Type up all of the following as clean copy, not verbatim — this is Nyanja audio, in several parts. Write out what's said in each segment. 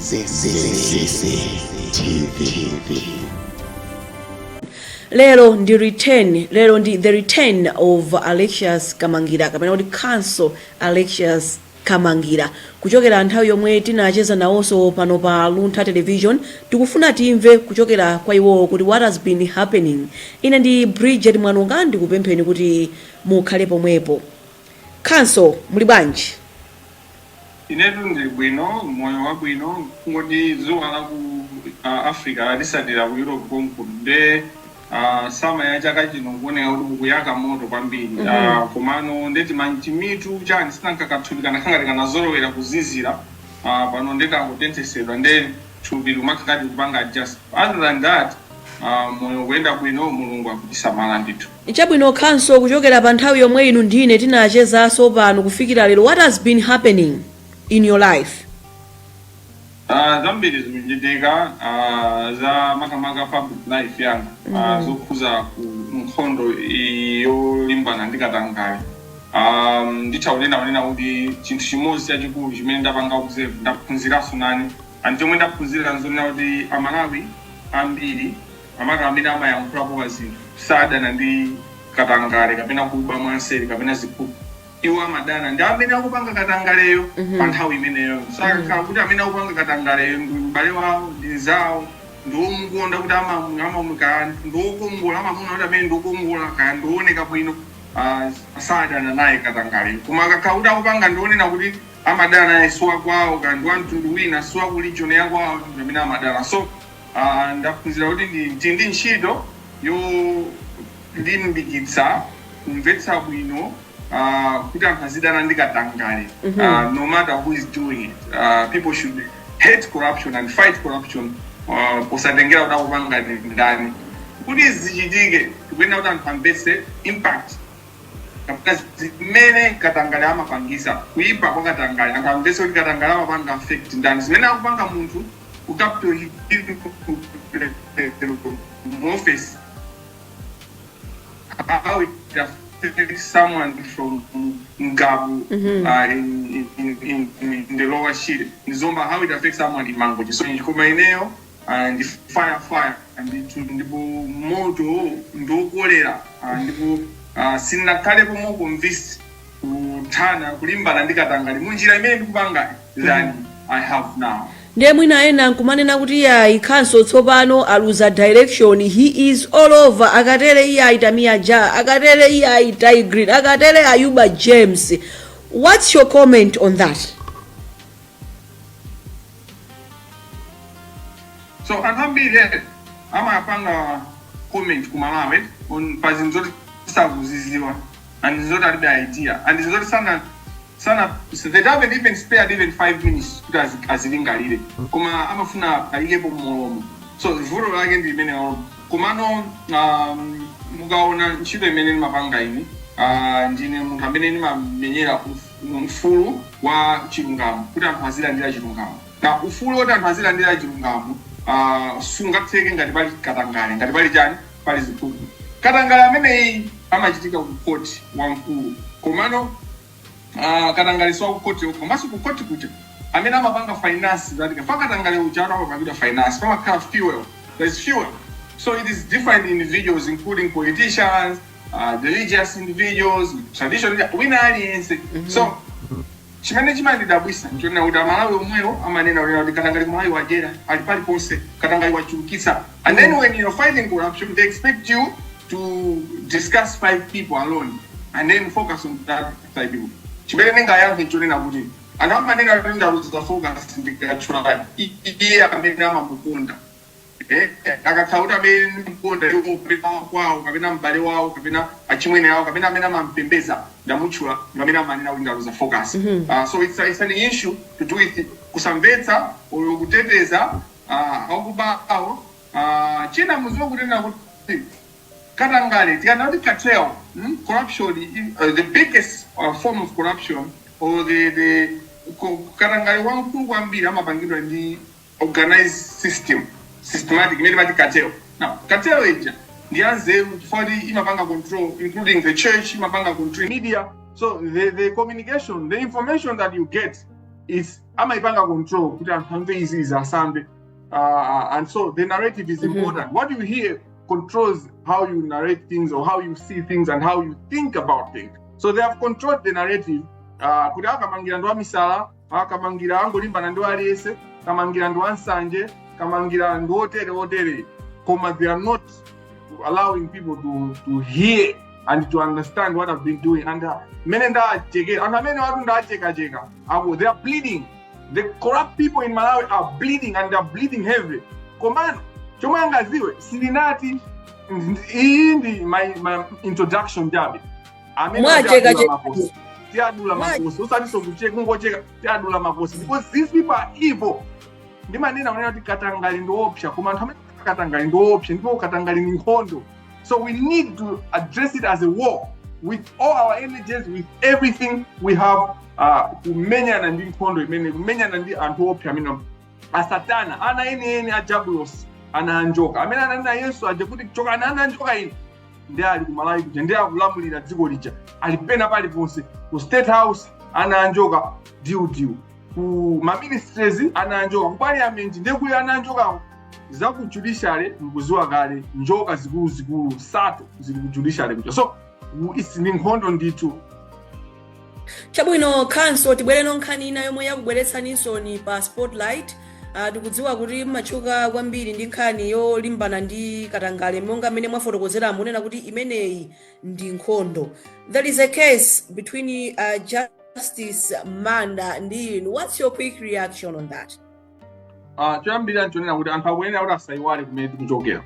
TV. Lero ndi the return of Alexius Kamangila kapena kuti Council Alexius Kamangila kuchokera nthawi yomwe tinacheza nawonso pano pa Luntha Television. Tikufuna timve kuchokera kwa iwo kuti what has been happening. Ine ndi Bridget Mwanonga ndikupempheni kuti mukhale pomwepo. Council muli bwanji? Inetu ndi bwino, moyo wabwino, ngoti zuwa la ku Africa lisadira ku Europe konkude sama ya chaka chino kuoneka kuti kuyaka moto kwambiri. Komano ndeti manchimitu chani sinankakathulika nakhangati kanazolowera kuzizira pano ndekangotenthesedwa nde thupi lumakakati kupanga just. Other than that, moyo kuyenda bwino, Mulungu akutisamala ndithu. Ichabwino Council kuchokera pa nthawi yomwe inu ndine tinachezaso pano kufikira lero, what has been happening in your life? Zambiri zikuchitika za makamaka public life yanga zokhuza ku nkhondo yolimbana ndi katangale. Ndithaunena kuti chinthu chimodzi chachikulu chimene ndapanga observe ndaphunziraso nani and chomwe ndaphunzira nzonena kuti Amalawi ambiri amaka amene amayankhulapo pa zinthu sadana ndi katangale kapena kuba mwanseri kapena ziphuphu. Iwo amadana ndi amene akupanga katangaleyo pa nthawi imeneyo. Saka kuti amene akupanga katangaleyo ndi m'bale wawo ndi zawo ndiwomukonda kuti amamukana ndiwokongola amamuna kuti amene ndiwokongola kaya ndiwooneka bwino sadana naye katangaleyo. Koma akakhala kuti akupanga ndionena kuti amadana naye siwa kwawo kaya ndi wamtundu wina siwa ku region yakwawo ndi amene amadana. So ndaphunzira kuti ndi ntchito yolimbikitsa kumvetsa bwino kuti anthu azidana ndi katangale. No matter who is doing it, people should hate corruption and fight corruption. Posatengera kuti akupanga ndani kuti zichitike tikuyenda kuti anthu amvetse impact kapena zimene katangale amapangisa kuipa kwa katangale. Anthu amvetse kuti katangale amapanga affect ndani zimene akupanga munthu ukapito office how it affects someone from Ngabu in the lower shit. Nizomba how it affects someone in Mangoji. So in Kumaineo and the fire and the moto ndo kolera ndipo sinakale pomo convinced kutana kulimbana ndi katangale munjira imene ndikupanga than I have now. Ndiye mwina ena nkumanena kuti ya Council tsopano aluza direction, he is all over. Akatere iya itamia ja, akatere iya itai green, akatere Ayuba James. What's your comment on that? So anambile ama apanga comment kumalawe on pazinzoti sakuziziwa and nzoti alibe idea and nzoti sana they haven't even spared even 5 minutes kuti azilingalire koma amafuna aliyepo molomo. So vulo lake ndi imene komano mukaona ntchito imene ndimapanga ini ndine munthu amene ndimamenyera ufulu wa chilungamo kuti anthu azilandira chilungamo. Na ufulu woti anthu azilandira chilungamo sungatheke ngati pali katangale ngati pali chani pali ziphuphu. Katangale ameneyi amachitika ku court wamkulu komano katangale swa ku court komanso ku court kuti amene amapanga finance zati katangale uchano amapanga finance pamakhala fuel. There's fuel. So it is different individuals including politicians, religious individuals, traditional wina aliyense. So chimene chimandidabwisa nchonena kuti Amalawi omwewo amanena kuti katangale kumalawi wajera ali pali ponse katangale wachulukitsa. And then when you're fighting corruption they expect you to discuss 5 people alone and then focus on that 5 people. Chimene nengayankhe nchonena kuti anthu amanena kuti ndaluza focus ndikachula iye amene amamukunda. Akakhala kuti amene mukunda kapena kwawo kapena m'bale wawo kapena achimwene awo kapena amene amampembeza ndamutchula amene amanena kuti ndaluza focus. So it's an issue to do with kusamvetsa or kuteteza akuba awo. China muziwa kutenda kuti katangale tikana kuti cartel corruption the biggest form of corruption or the katangale wankulu kwambiri amapangidwa ndi organized systematic imene mati cartel. Now cartel ija ndi anzeru for the imapanga control including the church imapanga control media. So the communication, the information that you get is amaipanga control kuti anthu amve izi asambe, and so the narrative is important. What you hear controls how you narrate things or how you see things and how you think about things. So they have controlled the narrative. Kuti Kamangila ndo amisala, Kamangila angolimbana ndo aliyese, Kamangila ndo ansanje, Kamangila ndo hotere. They are not allowing people to hear and to understand what I've been doing. And many they are bleeding. The corrupt people in Malawi are bleeding, and they are bleeding heavily. Command, chomangaziwe silinati in my introduction jabi. Because these people are evil. So we need to address it as a war with all our energies, with everything we have. Kumenya na ndi nkhondo imene kumenya na ndi anthu opsa amene asatana ana eni ajabulos ananjoka amene ananena Yesu aje kuti kuchoka ananjoka ine ndi ali kumalawi kuti ndi akulamulira dziko lija ali pena pali ponse ku State House ananjoka diu ku ministries ananjoka ku parliament ndi kuli ananjoka za ku judiciary mkuziwa kale njoka zikulu sato zili ku judiciary kuja. So isi ni nkhondo ndithu. Chabwino Council tibwere nonkhani ina yomwe yakubweretsaninso ni pa spotlight. Tikudziwa kuti machuka kwambiri ndi nkhani yolimbana ndi katangale monga mmene mwafotokozera munena kuti imeneyi ndi nkhondo. There is a case between Justice Manda ndi inu. What's your quick reaction on that? Choyambirira nchonena kuti anthu akuyenera kuti asayiwale kumene tikuchokera.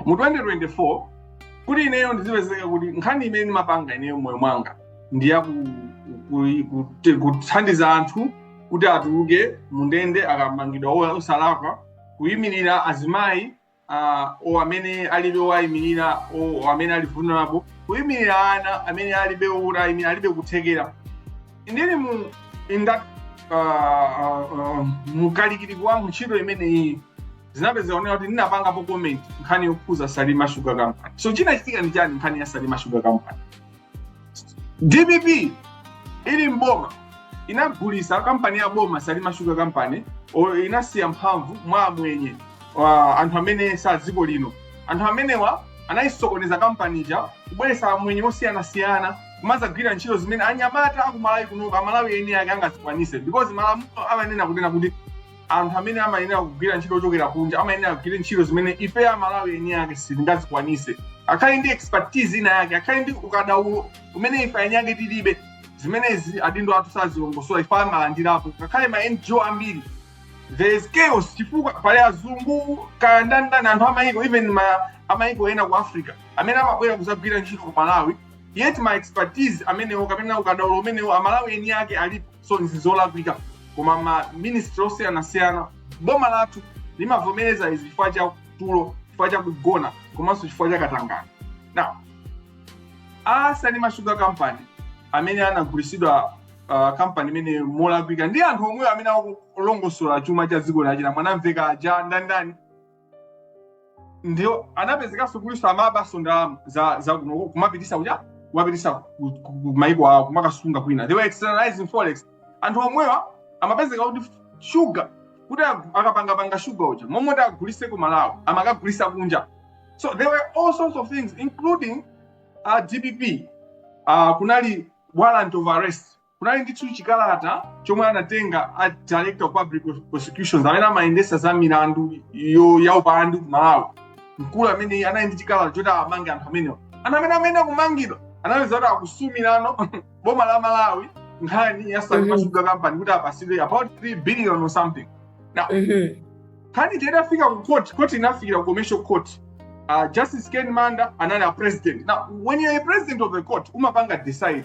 Mu 2024 kuti ineyo ndizipezeka kuti nkhani imene ndimapanga ineyo moyo mwanga ndiya kuthandiza anthu kuti atuluke mundende akamangidwa osalakwa, kuyimirira azimayi amene alibe owayimirira amene ali vulnerable, kuyimirira ana amene alibe urayimira alibe kuthekera. Ndili mukalikiliki wangu ntchito imeneyi zinapezeka onera kuti ndinapangapo comment nkhani yokhuza Salima Sugar Company. So chinachitika ndi chani nkhani ya Salima Sugar Company? DPP ili mboma inagulisa kampani ya boma Salima Sugar Company inasiya mphamvu mwa mwenye anthu amene sa dziko lino. Anthu amenewa anayisokoneza kampani ija kubweresa mwenye osiyana kumazagwira ntchito zimene anyamata akumalawi kuno amalawi eni yake angazikwanise, because malamulo amanena kunena kuti anthu amene amayenera kugwira ntchito ochokera kunja amayenera kugwira ntchito zimene ife amalawi eni yake sitingazikwanise. Akhali ndi expertise ina yake, akhali ndi ukadaulo umene ife eni yake tilibe, zimenezi adindo athu sazilongosola ife amalandirapo. Ngakhale ma NGO ambiri there is chaos chifukwa pale azungu kandandani anthu amayiko, even amayiko ena ku Africa amene amabwera kuzagwira ntchito ku Malawi, yet my expertise amenewo kapena ukadaulo umenewo amalawi eni yake alipo. So nzizolakwika koma ma ministry osiyana boma lathu limavomereza izi chifukwa cha tulo, chifukwa cha kugona, komanso chifukwa cha katangana. Now Salima Sugar Company amene anagulisidwa company imene molakwika ndi anthu omwe amene akulongosola chuma cha dziko lachina mwanamveka aja ndandani ndio anapezekanso kuliso amabaso ndalama za kumapitisa kumaiko awo kumakasunga kwina. They were externalizing forex. Anthu omwewa amapezeka kuti sugar kuti akapanga sugar uja momwe agulise ku Malawi amakagulisa kunja. So there were all sorts of things including DPP. Kunali warrant of arrest, kunali ndithu chikalata chomwe anatenga director of public prosecutions amene amayendesa za milandu ya upandu ku Malawi. Mkulu amene anali ndi chikalata choti amange anthu amenewa. Amene kumangidwa anaweza kuti akusumirano boma la Malawi nkhani ya Salima Sugar Company kuti apasidwe about 3 billion or something. Now kani tidafika ku court inafikira ku commercial court. Justice Ken Manda anali a president. Now when you're a president of the court umapanga decide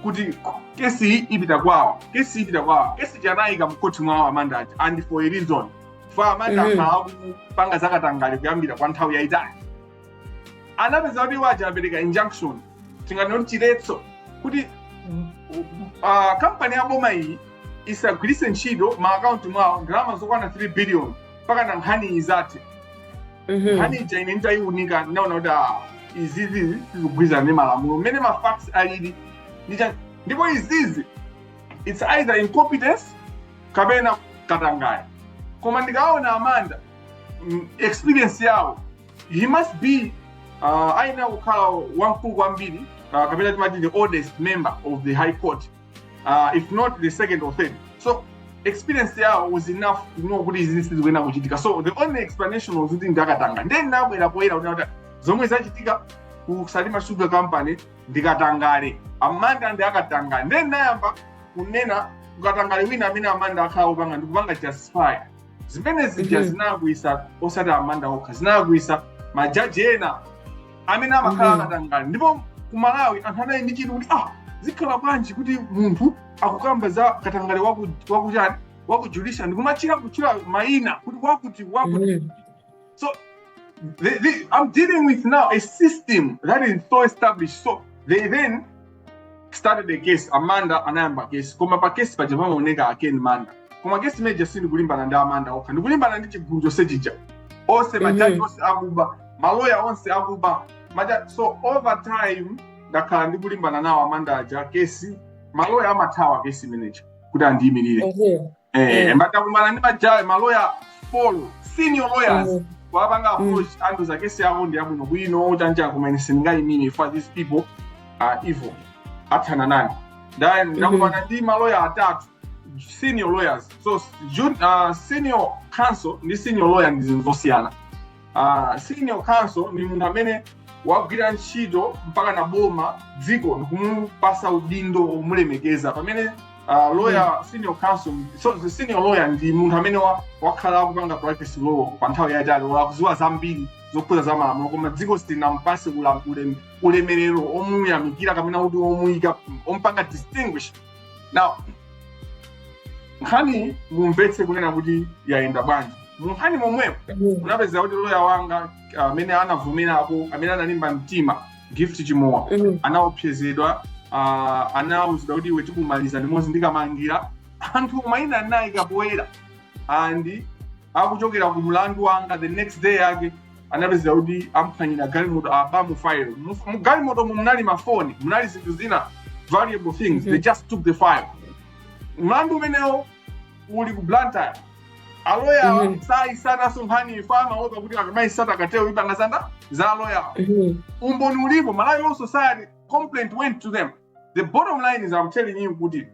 kuti kesi ipita kwawa, kesi janayika mkoti mwawa Amanda, and for a reason. For Amanda panga zakatangale kuyambira kwa nthawi yaitali. Anapeza kuti waja apereka injunction tinganoti chiletso kuti company ya boma iyi isagwirise ntchito ma account mwawo ndalama zokwana 3 billion mpaka na nkhani izati. Nkhani ija ine nditayiunika ndinaona kuti izizi zikugwirizana ndi malamulo mmene ma facts alili. Ndipo izizi it's either incompetence kapena Katangale. Koma ndikaona Amanda experience yawo, he must be aina kukhala wamkulu kwambiri kapena timati the oldest member of the High Court, if not the second or third. So experience yawo was enough to know kuti izi zikuenda kuchitika. So the only explanation was kuti ndakatanga. Then nabwera poera kuti zomwe zachitika ku Salima Sugar Company ndikatangale. Amanda ndakatanga. Then nayamba kunena kukatangale wina amene Amanda akhawo panga ndikupanga justify. Zimene zija zinakuisa osati Amanda okha, zinakuisa majaji ena amene amakhala akatangale. Ndipo ku Malawi anthu anayi ndi chinthu kuti zikhala bwanji kuti munthu akukamba za katangale wakuchani wakujulisha ndikumachira kuchira maina kuti wakuti. So I'm dealing with now a system that is so established. So they then started the case. Amanda anayamba case. Koma pa case pa jama oneka again Amanda. Koma case meja sindi kulimbana ndi Amanda okha. Ndikulimbana ndi chigulu chose chija. Ose majaji ose akuba, maloya onse akuba. So over time ndakhala ndikulimbana nawo Amanda aja case. Maloya amathawa case manager kuti andiyimirire. Mbatakumana ndi majaji maloya follow senior lawyers. Wabanga approach andu za kesi yawo ndi yamuno bwino tanja kumenesa ngayimini for these people are evil. Athana nani. Then ndakumana ndi maloya atatu senior lawyers. So senior counsel ndi senior lawyer ndi zintosiyana. Senior counsel ni munthu amene wagwira ntchito mpaka na boma dziko ndikumupasa udindo umulemekeza pamene lawyer senior counsel. So the senior lawyer ndi munthu amene wakhala kupanga practice law pa nthawi yayitali wakuziwa zambiri zokhuza za malamulo koma dziko silinampase ulemerero omuyamikira kapena kuti omuyika ompanga distinguish. Now nkhani mumvetse kunena kuti yayenda bwanji. Munkhani momwepo unapeza kuti lawyer wanga amene anavumirapo amene analimba mtima Gift Chimowa anaopsezedwa anawuzidwa kuti iwe tikumaliza limodzi ndi Kamangira anthu maina anayi kabwera and akuchokera ku mlandu wanga the next day yake anapeza kuti amphwanyira galimoto abamu file mu galimoto munali mafoni munali zinthu zina valuable things. They just took the file. Mlandu umenewo uli ku Blantyre. Aloya sai sana sunkhani fama opa kuti akamaisata kateo ibanga sanda za aloya. Umboni ulipo Malawi Law Society complaint went to them. The bottom line is I'm telling you kuti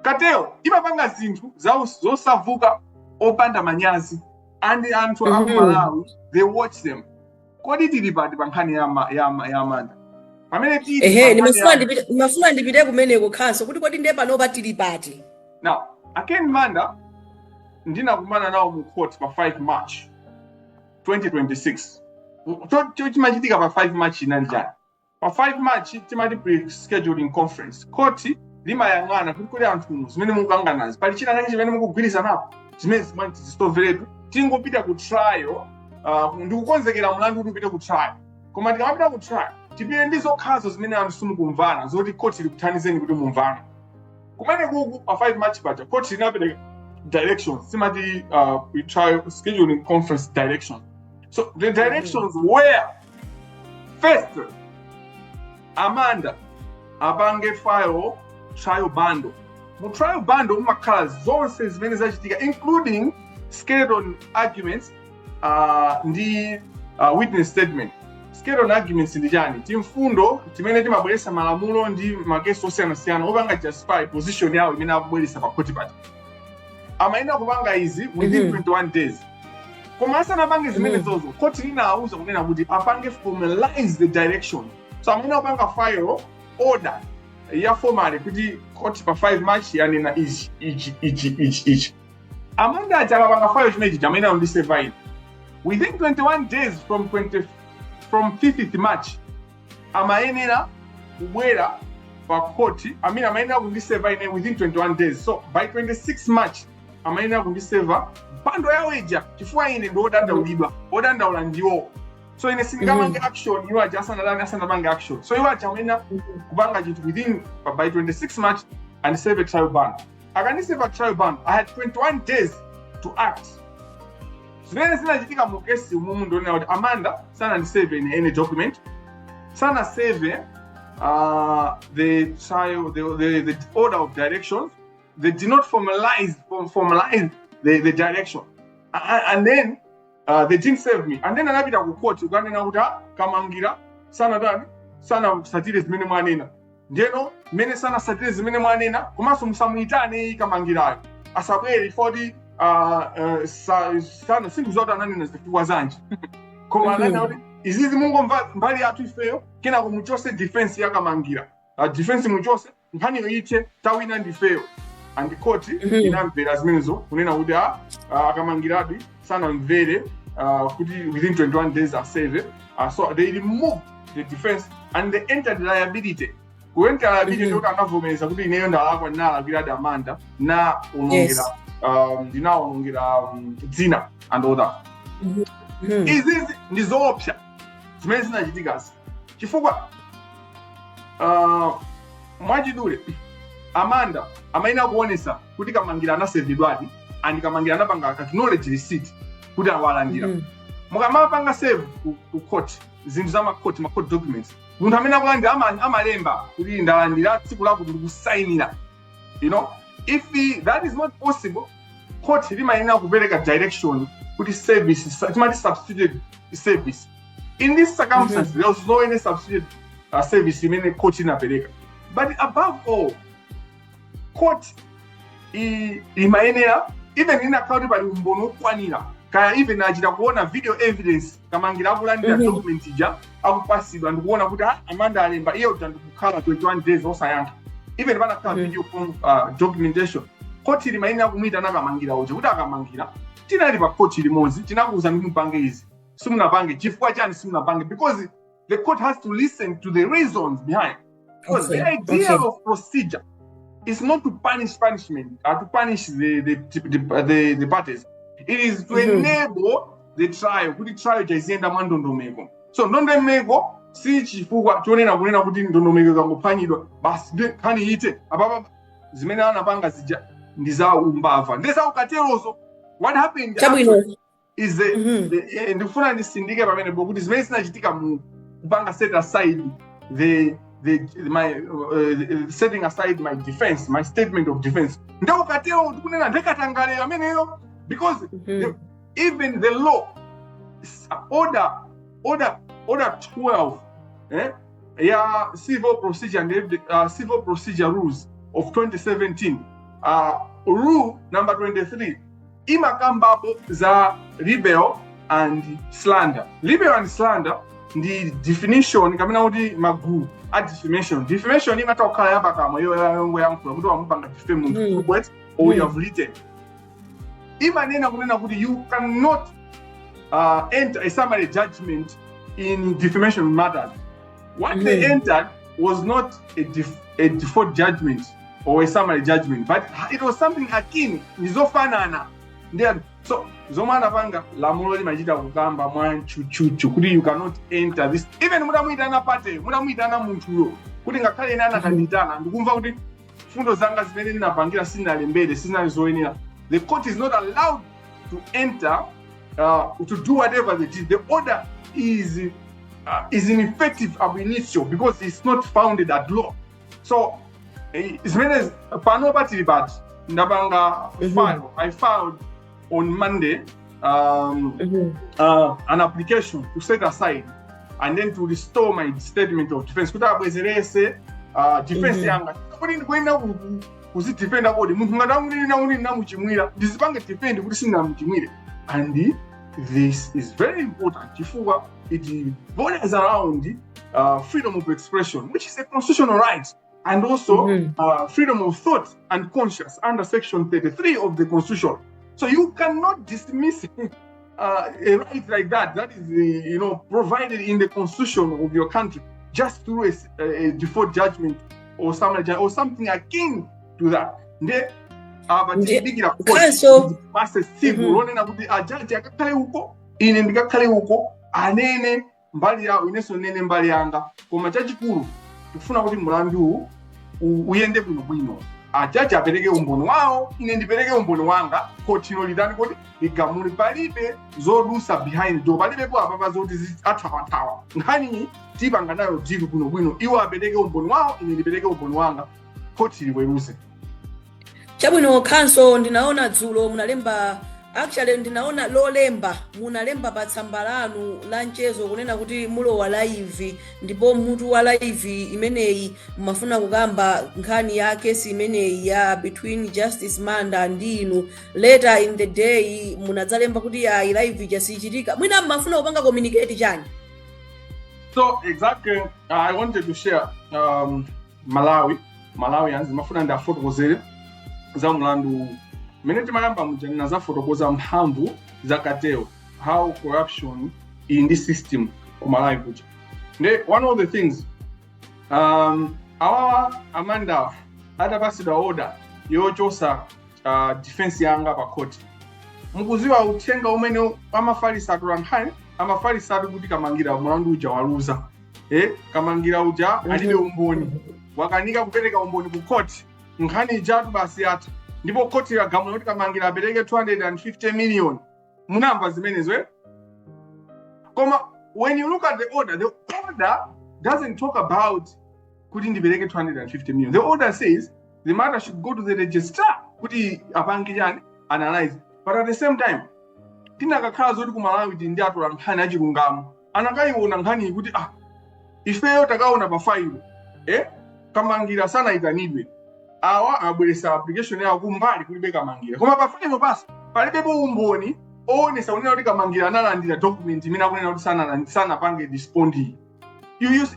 kateo imapanga zinthu zosavuka opanda manyazi and anthu aku Malawi they watch them. Kodi tili pati pankhani ya Amanda. Pamene tili nimafuna ndipite kumeneko khanso kuti kodi ndiye pano patili pati. Now again Manda ndinakumana nawo mu court pa 5 March 2026. Chimachitika pa 5 March inanjani. Pa 5 March timati pre-scheduling conference. Court limayang'ana kuti kodi anthu zimene mukanganazi pali china chake chimene mukugwirizana napo zimene zimanti zistoveretu tingopita ku trial ndikukonzekera mlandu kuti upite ku trial. Koma tikamapita ku trial tipite ndi zokhazo zimene anthu simukumvana zoti court likuthandizeni kuti mumvana. Kumene kuku pa 5 March paja court linapita directions, simati we try scheduling conference directions. So the directions were first Amanda abange file trial bundle. Mu trial bundle umakhala zonse zimene zachitika including skeleton arguments ndi witness statement. Skeleton arguments ndi chani? Timfundo timene timabweresa malamulo ndi makesi osiyana-siyana opanga justify position yawo imene akubweresa pa court paja. Amaina kupanga izi within 21 days. Koma asanapange zimene zozo, court linawuza kunena kuti apange formalize the direction. So amaina kupanga file order ya formally kuti court pa 5 March yanena each. Amanda akapanga file chimenechi amaina undiseva within 21 days from 5th March amayenera kubwera pa court. Amayenera kundiseva within 21 days. So by 26 March amayenera kundiseva pando yawo ija chifukwa ine ndodandaulidwa odandaula ndiwo. So ine singamange action iwo aja asanapange action. So iwo aja amayenera kupanga chinthu within by 26 March and save a trial ban. Akandiseva trial ban, I had 21 days to act. Zimene zinachitika mu kesi umumu ndonena kuti Amanda sana ndiseve in any document, sana save the trial, the order of directions, they did not formalize the direction. And then they didn't save me. And then anabita ku court ukanena kuti Kamangila sana satire zimene mwanena. Ndeno mene sana satire zimene mwanena komanso musamuitane Kamangila asabwere foti sana sinthu zoti ananena zifukwa zanje. Koma ananena kuti izizi mungomva mbali yathu ifeyo kenako muchose defense ya Kamangila. Defense muchose nkhani yoyithe tawina ndifeyo. And the court inamvera zimenezo kunena kuti Kamangiladi sana mvere kuti within 21 days asave. So they removed the defense and they entered liability. Kuenta liability ndio anavomeza kuti ineyo ndalakwa ndinalakwira Amanda na unongera ndinaonongera dzina and all that. Izi ndizoopsa zimene zinachitikasi chifukwa mwachidule Amanda amaina kuonesa kuti Kamangila anasevedwadi and Kamangila anapanga acknowledge receipt kuti awalandira. Mukamapanga save ku court zinthu za ma court documents munthu amene akulandira amalemba kuti ndalandira tsiku lako ndikusainira. You know, if that is not possible, court limaina kupereka direction kuti service timati substituted service. In this circumstance there was no any substituted service imene court inapereka. But above all, court imaenera even in account pali umbono okwanira kaya even achita kuona video evidence Kamangila akulandira document ija akupasidwa ndikuona kuti Amanda alemba iyo ndikukhala 21 days osayankha even panakhala video documentation. Court limaenera kumwita na Kamangila uja kuti Kamangila tinali pa court limodzi tinakuza ndi mupange izi simunapange chifukwa chani simunapange because the court has to listen to the reasons behind. Because the idea of procedure is not to punish to punish the parties. It is to enable the trial. Kuti trial jaizenda mwandondomeko. So ndondomeko si chifukwa chonena kunena kuti ndondomeko kangophwanyidwa basi khani ite ababa zimene anapanga zija ndiza umbava. Ndesa ukaterozo what happened is ndifuna ndisindike pamene bokuti zimene zinachitika mu kupanga set aside setting aside my defense, my statement of defense. Because even the law, order 12, civil procedure rules of 2017, rule number 23, imakambapo za libel and slander. Libel and slander, the definition kamina kuti magulu a defamation imata okhala yapakama yo yankula kuti wamupanga defame munthu words or you have written imanena kunena kuti you cannot enter a summary judgment in defamation matters. What they entered was not a default judgment or a summary judgment, but it was something akin nizofanana. So zomana panga lamulo limachita kukamba mwanchuchuchu kuti you cannot enter this. Even mudamuitana pate mudamuitana munthuyo kuti ngakhale ine anakanditana ndikumva kuti fundo zanga zimene ndinapangira sinalembere sinalizoyenera. The court is not allowed to enter to do whatever they did. The order is ineffective ab initio because it's not founded at law. So as many as panopatili but ndabanga I filed on Monday an application to set aside and then to restore my statement of defense. Kuta abwezerese defense yanga. Kodi ndikuenda kuzidefenda kodi munthu ngadamunena namuchimwira ndizipange defend kuti sinamuchimwire. And this is very important chifukwa it borders around freedom of expression, which is a constitutional right, and also freedom of thought and conscience under section 33 of the Constitution. So you cannot dismiss a right like that is provided in the constitution of your country just through a default judgment or something akin to that. Anene mbali ya uneso nene mbali yanga koma chachikulu kufuna kuti mulandu uyende bwino. Ajaji apereke umbono wawo, ine ndipereke umbono wanga, kotino lidani kodi ligamuli palibe zodusa behind door, palibe po apapa zoti athawa. Nkhani tipanga nayo jiru bwino, iwo apereke umbono wawo, ine ndipereke umbono wanga, koti liweruse. Chabwino Council ndinaona dzulo munalemba actually ndinaona lolemba munalemba pa tsamba lanu la mchezo kunena kuti mulowa live ndipo mutu wa live imeneyi mafuna kukamba nkhani ya kesi imeneyi ya between Justice Manda ndi inu. Later in the day munadzalemba kuti ya live jasichitika. Mwina mafuna kupanga communicate chani? So exactly, I wanted to share Malawians mafuna ndafotokozere za mlandu mene timayamba mujani za fotokoza mphamvu za kateo, how corruption in this system ku Malawi kuja. One of the things our Amanda adapasidwa order yochosa defense yanga pa court. Mukuziwa uthenga umene amafalisa atulankhani amafalisa atu kuti Kamangila mlandu uja waluza. Kamangila uja alibe umboni, wakanika kupereka umboni ku court, nkhani ijatu basi ata ndipo court yagamula kuti Kamangila apereke 250 million. Munamva zimenezwe? Koma when you look at the order doesn't talk about kuti ndipereke 250 million. The order says the matter should go to the registrar kuti apange chani analyze. But at the same time tinakakhala zoti ku Malawi ndi atola nkhani achilungamo anakayiona nkhani kuti ifeyo takaona pa file Kamangila sana itanidwe awa abweresa application yawo kumbali kulibe Kamangila, koma pa file pasi palibepo umboni oonesa unena kuti Kamangila analandira document imene akunena kuti sana pange respondi. You use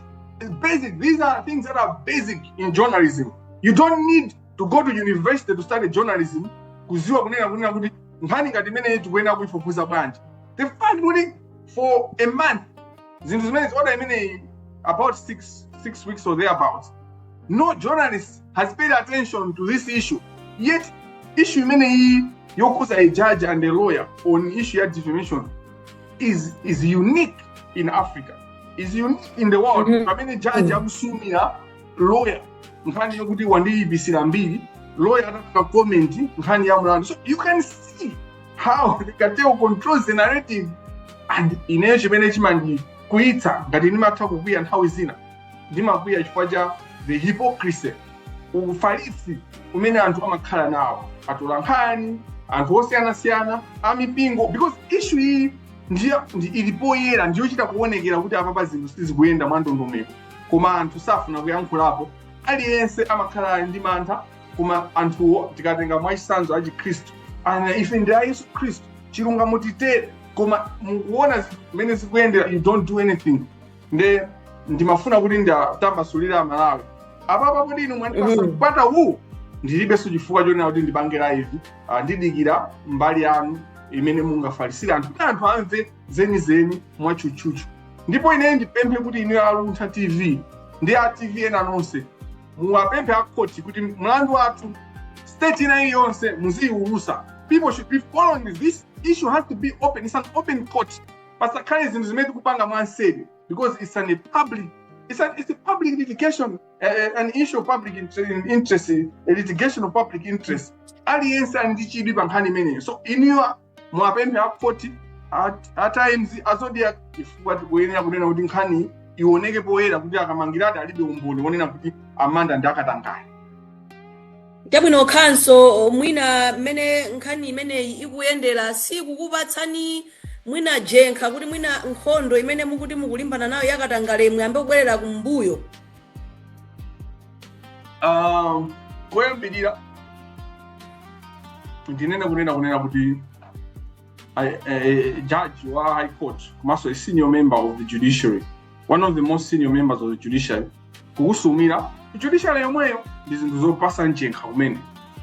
basic, these are things that are basic in journalism. You don't need to go to university to study journalism kuziwa kunena kuti nkhani ngati imene tikuenda kuifufuza bwanji. The fact kuti for a month zinthu zimene order imene about six weeks or thereabouts, no journalist has paid attention to this issue. Yet issue imene yokuza a judge and a lawyer on issue of defamation is unique in Africa, is unique in the world. Pamene judge akusumira lawyer nkhani yokuti wandiyibisira mbiri, lawyer anataka comment nkhani ya mlandu. So you can see how the cartel controls the narrative, and ineyo chimene chimandi kuita ngati ndimatha kukwiya nthawi zina ndimakwiya chifukwa cha the hypocrisy, ufalisi umene anthu amakhala nawo, atola nkhani anthu osiyanasiyana amipingo, because issue iyi ilipoyera ndiyochita kuonekera kuti apapa zinthu sizikuyenda mwandondomeko, koma anthu safuna kuyankhulapo. Aliyense amakhala ndi mantha, koma anthuwo tikatenga mwachisanzo achikhristu ana ife ndi Yesu Khristu chilungamo titere, koma mukuona zimene zikuyendera you don't do anything. Ndimafuna kuti ndatambasulira Malawi apapa kuti inu mwandipasa kupata ndilibenso chifukwa chonena kuti ndipange live ndidikira mbali yanu imene mungafalisire anthu amve zenizeni mwachuchuchu. Ndipo ine ndipemphe kuti inu aluntha TV ndi a TV ena nonse muwapemphe akoti kuti mlandu wathu state ina yonse muziwulusa. People should be following this issue, has to be open. It's an open court. Pasakhale zinthu zimene tikupanga mwansedi because it's a public litigation, an issue of public interest, a litigation of public interest. Aliyense ndi chidwi pa nkhani imeneyo. So inuwa muwapemphe akoti at times azodia chifukwa tikuyenera kunena kuti nkhani ioneke poyera kuti Kamangila alibe umboni wonena kuti Amanda ndakatangani. Chabwino Council, mwina mene nkhani imeneyi ikuyendera sikukupatsani mwina jenkha kuti mwina nkhondo imene mukuti mukulimbana nayo yakatangale muyambe kubwerera kumbuyo? Koyambirira ndinene kunena kuti judge wa High Court komanso a senior member of the judiciary, one of the most senior members of the judiciary, kukusumira judiciary yomweyo ndi zinthu zopasa njenkha kumene,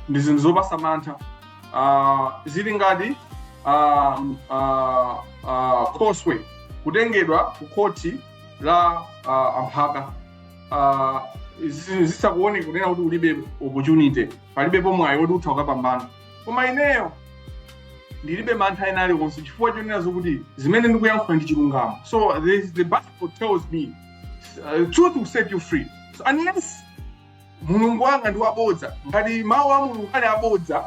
ndi zinthu zopasa mantha zili ngati causeway kutengedwa ku koti la amphaka zisakuoneka kunena kuti ulibe opportunity, palibepo mwayi woti utha ukapambana. Koma ineyo ndilibe mantha ena aliwonse chifukwa chonena zokuti zimene ndikuyankhula ndi chilungamo. So the Bible tells me truth will set you free. So unless mulungu wanga ndi wabodza, ngati mawu a mulungu ali abodza,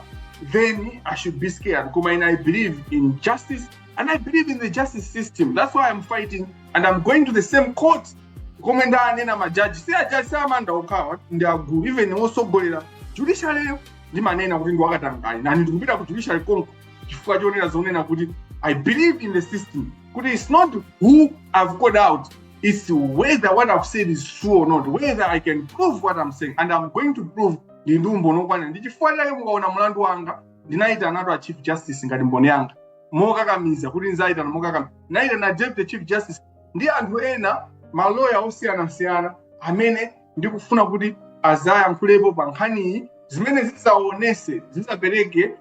then I should be scared. Koma I believe in justice and I believe in the justice system. That's why I'm fighting and I'm going to the same court. Koma ndanena majaji, si ajaji sa Amanda okhawa ndi agulu, even osogolera judiciary ndimanena kuti ndiwakatangale nani ndikupita ku judiciary konko chifukwa chonena zonena kuti I believe in the system kuti it's not who I've called out, it's whether what I've said is true or not, whether I can prove what I'm saying, and I'm going to prove ndi umbono kwana ndi chifukwa chake mukaona mulandu wanga ndinaita anato a chief justice ngati mboni yanga mokakamiza kuti nzaita mokakamiza naita na deputy chief justice ndi anthu ena maloya osiyana amene ndikufuna kuti azayankhulepo pa nkhaniyi zimene zizaonese zizapereke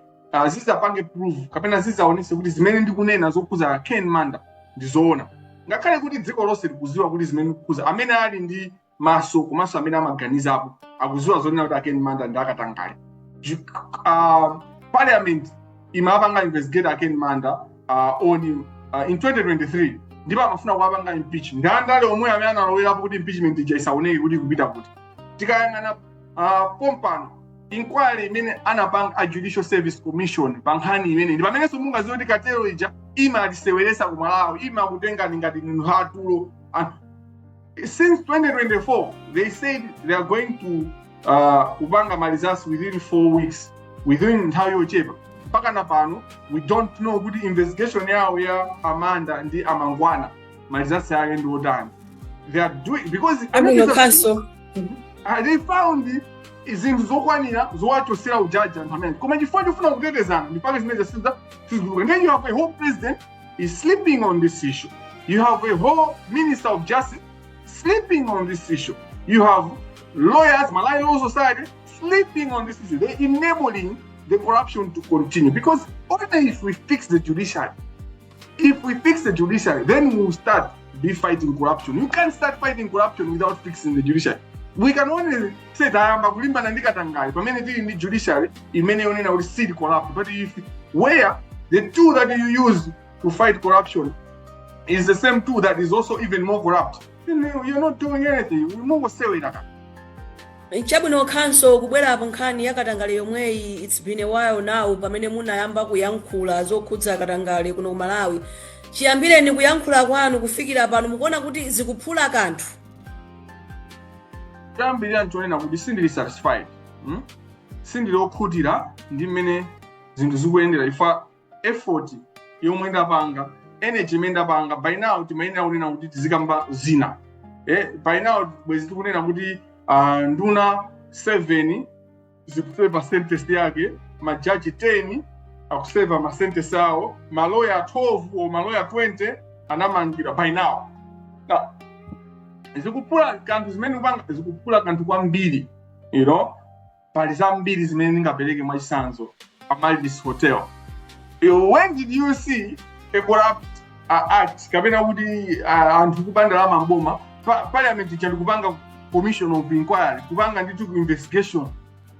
zizapange proof kapena zizaonese kuti zimene ndikunena zokhuza Ken Manda ndizoona ngakhale kuti dziko lonse likuziwa kuti zimene ndikukhuza amene ali ndi maso komanso amene amaganizapo akuziwa zonena kuti Ken Manda ndi akatangale. Parliament imapanga investigate Ken Manda in 2023 ndipo amafuna kuwapanga impeachment ndandale omwe amene analowerapo kuti impeachment ija isaoneke kuti kupita kuti tikayang'ana pompano inquiry imene anapanga a Judicial Service Commission pa nkhani imene ndi pamenenso mungaziwe kuti katero ija imatiseweresa ku Malawi imakutenga ngati ninu hatulo. Since 2024 they said they are going to kupanga malizasi within 4 weeks within nthawi yochepa mpaka na pano we don't know kuti investigation yawo ya Amanda ndi Amangwana malizasi yake ndi otani they are doing because they found zinthu zokwanira zowachosera ujaji anthu amene koma chifukwa chofuna kutetezana ndipake zimene sizuluka. And then you have a whole president is sleeping on this issue, you have a whole minister of justice sleeping on this issue, you have lawyers, Malawi Law Society sleeping on this issue. They're enabling the corruption to continue because only if we fix the judiciary, then we will start fighting corruption. You can't start fighting corruption without fixing the judiciary. We can only say that kulimba na ndikatangale pamene tili ndi judiciary imene yonena kuti sit corrupt, but if where the tool that you use to fight corruption is the same tool that is also even more corrupt, then you're not doing anything. We move sewera Chabwino Council kubwera apo nkhani yakatangale yomweyi it's been a while now pamene munayamba kuyankhula zokhudza katangale kuno ku Malawi. Chiyambireni kuyankhula kwanu kufikira pano mukuona kuti zikuphula kanthu. Chambirira nchonena kuti sindili satisfied. Sindili okhutira ndi mmene zinthu zikuyendera ifa effort yomwe ndapanga energy imene ndapanga by now timayenera kunena kuti tizikamba zina. By now bwezi tikunena kuti nduna 7 zikuseva sentence yake, majaji 10 akuseva ma sentence awo, maloya 12 o maloya 20 anamangidwa by now. Now zikupula kanthu zimene upanga zikupula kanthu kwambiri, you know, pali zambiri zimene ndingapereke mwachisanzo Amalvis Hotel. When did you see a corrupt act kapena kuti anthu kupanda mamboma parliament chali kupanga commission of inquiry kupanga nditu investigation?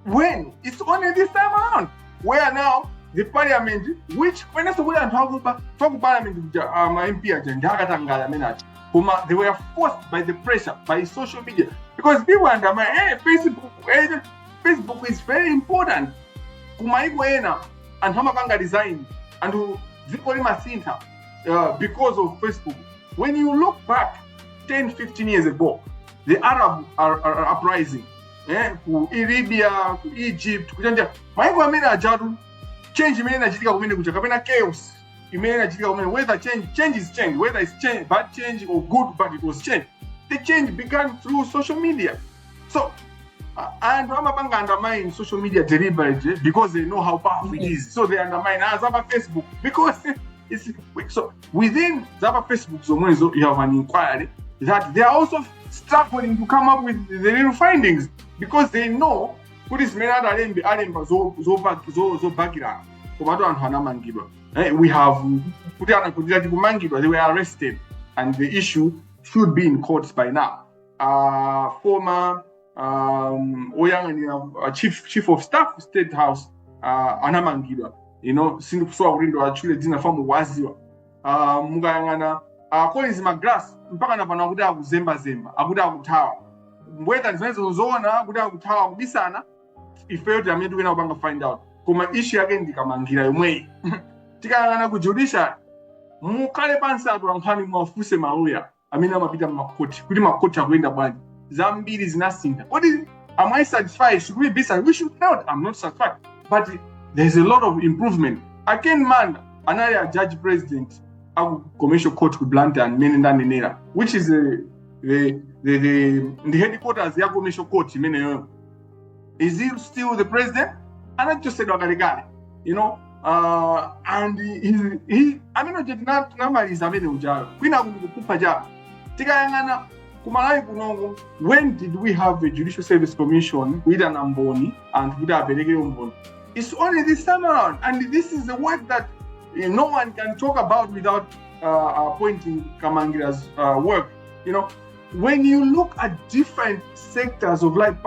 When? It's only this time around where now the parliament which when I say anthu akuba talk parliament ma MP agenda akatangala amene they were forced by the pressure by social media because people undermine Facebook is very important kumaiko ena anthu amapanga design and ziko limasinta because of Facebook. When you look back 10-15 years ago, the Arab are uprising ku Libya, ku Egypt, kuchanja maiko amene ajatu change imene inachitika kumene kucha kapena chaos imene inachitika kumene, whether change is change, whether it's change bad change or good but it was change. The change began through social media. So and amapanga undermine social media deliberately because they know how powerful it is. So they undermine Zaba Facebook because it's so within Zaba Facebook zomwezo you have an inquiry that they are also struggling to come up with the real findings because they know who is menada alemba zo bagira komato anthu anamangidwa. We have kuti anakudira kumangidwa, they were arrested and the issue should be in courts by now. Former chief of staff State House anamangidwa, you know, sindikuswa kulindo achule dzina famu waziwa. Mukayang'ana Collins McGrath mpaka napano akuti akuzemba akuti akuthawa mbweta zimene zozoona akuti akuthawa kubisana ifeyo tamene tikuyena kupanga find out koma issue yake ndikamangira yomweyi. Tikayang'ana ku judiciary mukhale pansi atula nkhani mwafunse maloya amene amapita m'makoti kuti makoti akuyenda bwanji, zambiri zinasintha. Kodi Am I satisfied? Should we be satisfied? We should not. I'm not satisfied. But there's a lot of improvement. I can man another judge president of commercial court with Blantyre and Mosanyengelera, which is the headquarters of commercial court. Is he still the president? And I just said, you know, and he I mean, not normally is a manager. We now when did we have a Judicial Service Commission with an Amboni and with a Belegre? It's only this time around, and this is the work that no one can talk about without pointing Kamangila's work. You know, when you look at different sectors of life,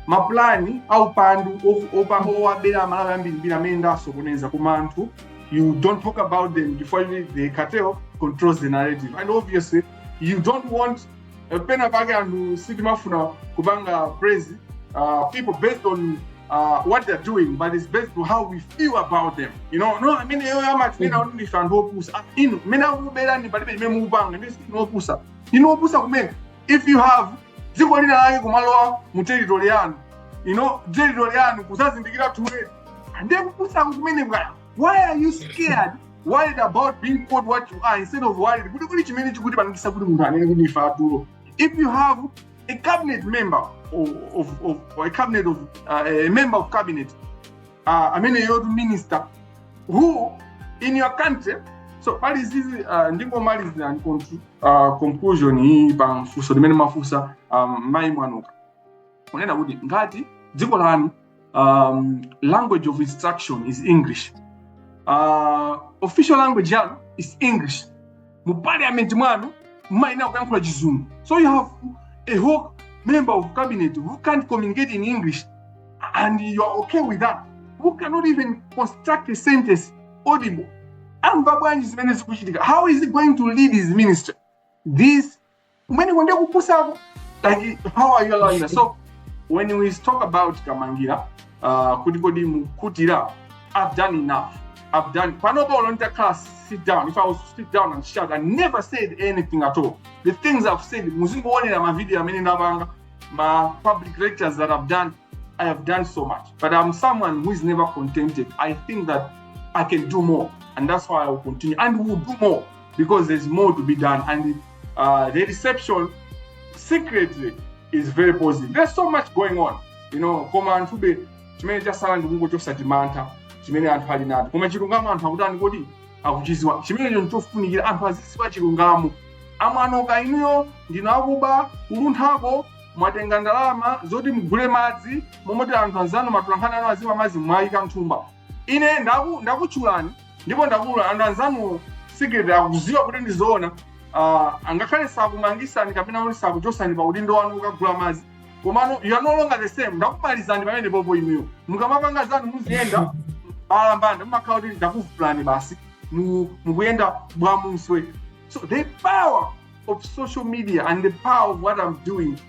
maplani au pandu opahoa bela malambi bila menda sokoneza kumantu. You don't talk about them before the cartel controls the narrative, and obviously you don't want a penapaga and sitimafuna kubanga praise people based on what they're doing, but it's based on how we feel about them. You know, no, I mean, if you have you know, and then why are you scared? Worried about being called what you are instead of worried? If you have a cabinet member or a cabinet of a member of cabinet, I mean a minister who in your country, so what is this conclusion hii pa mfuso dimene mafusa mai mwanoka unena kuti ngati dziko lanu language of instruction is English, official language yanu is English, mu parliament mwanu mmaina kuyankhula chizungu, so you have a whole member of cabinet who can't communicate in English and you are okay with that, who cannot even construct a sentence audible. How is he going to lead his ministry? This, like, how are you allowing that? So when we talk about Kamangila, I've done enough. I've done. Class, sit down. If I was to sit down and shout, I never said anything at all. The things I've said, my public lectures that I've done, I have done so much. But I'm someone who is never contented. I think that I can do more. And that's why I will continue. And we will do more because there's more to be done. And the reception secretly is very positive. There's so much going on. You know, come on, chimene chasala ndikuko chosatimanta, chimene anthu ali nacho. Koma chilungamo anthu akutani kodi akuchizwa. Chimene chofunikira anthu azisiwa chilungamo. Amwanoka inuyo ndinakuba ulunthako mwatenga ndalama zoti mugule madzi momoti anthu anzanu matulankhana anu aziwa madzi mwayika mthumba. Ine ndakutchulani ndipo ndakula anthu anzanu secret akuziwa kuti ndizoona. Angakhale sakumangisani kapena kuti sakuchosani pa udindo wanu ukagula madzi. Komano you are no longer the same. Ndakupalizani pamene popo inuyo. Mukamapanga zanu muzienda alambanda mumakhala kuti ndakuvulani basi mukuyenda bwamuswe. So the power of social media and the power of what I'm doing,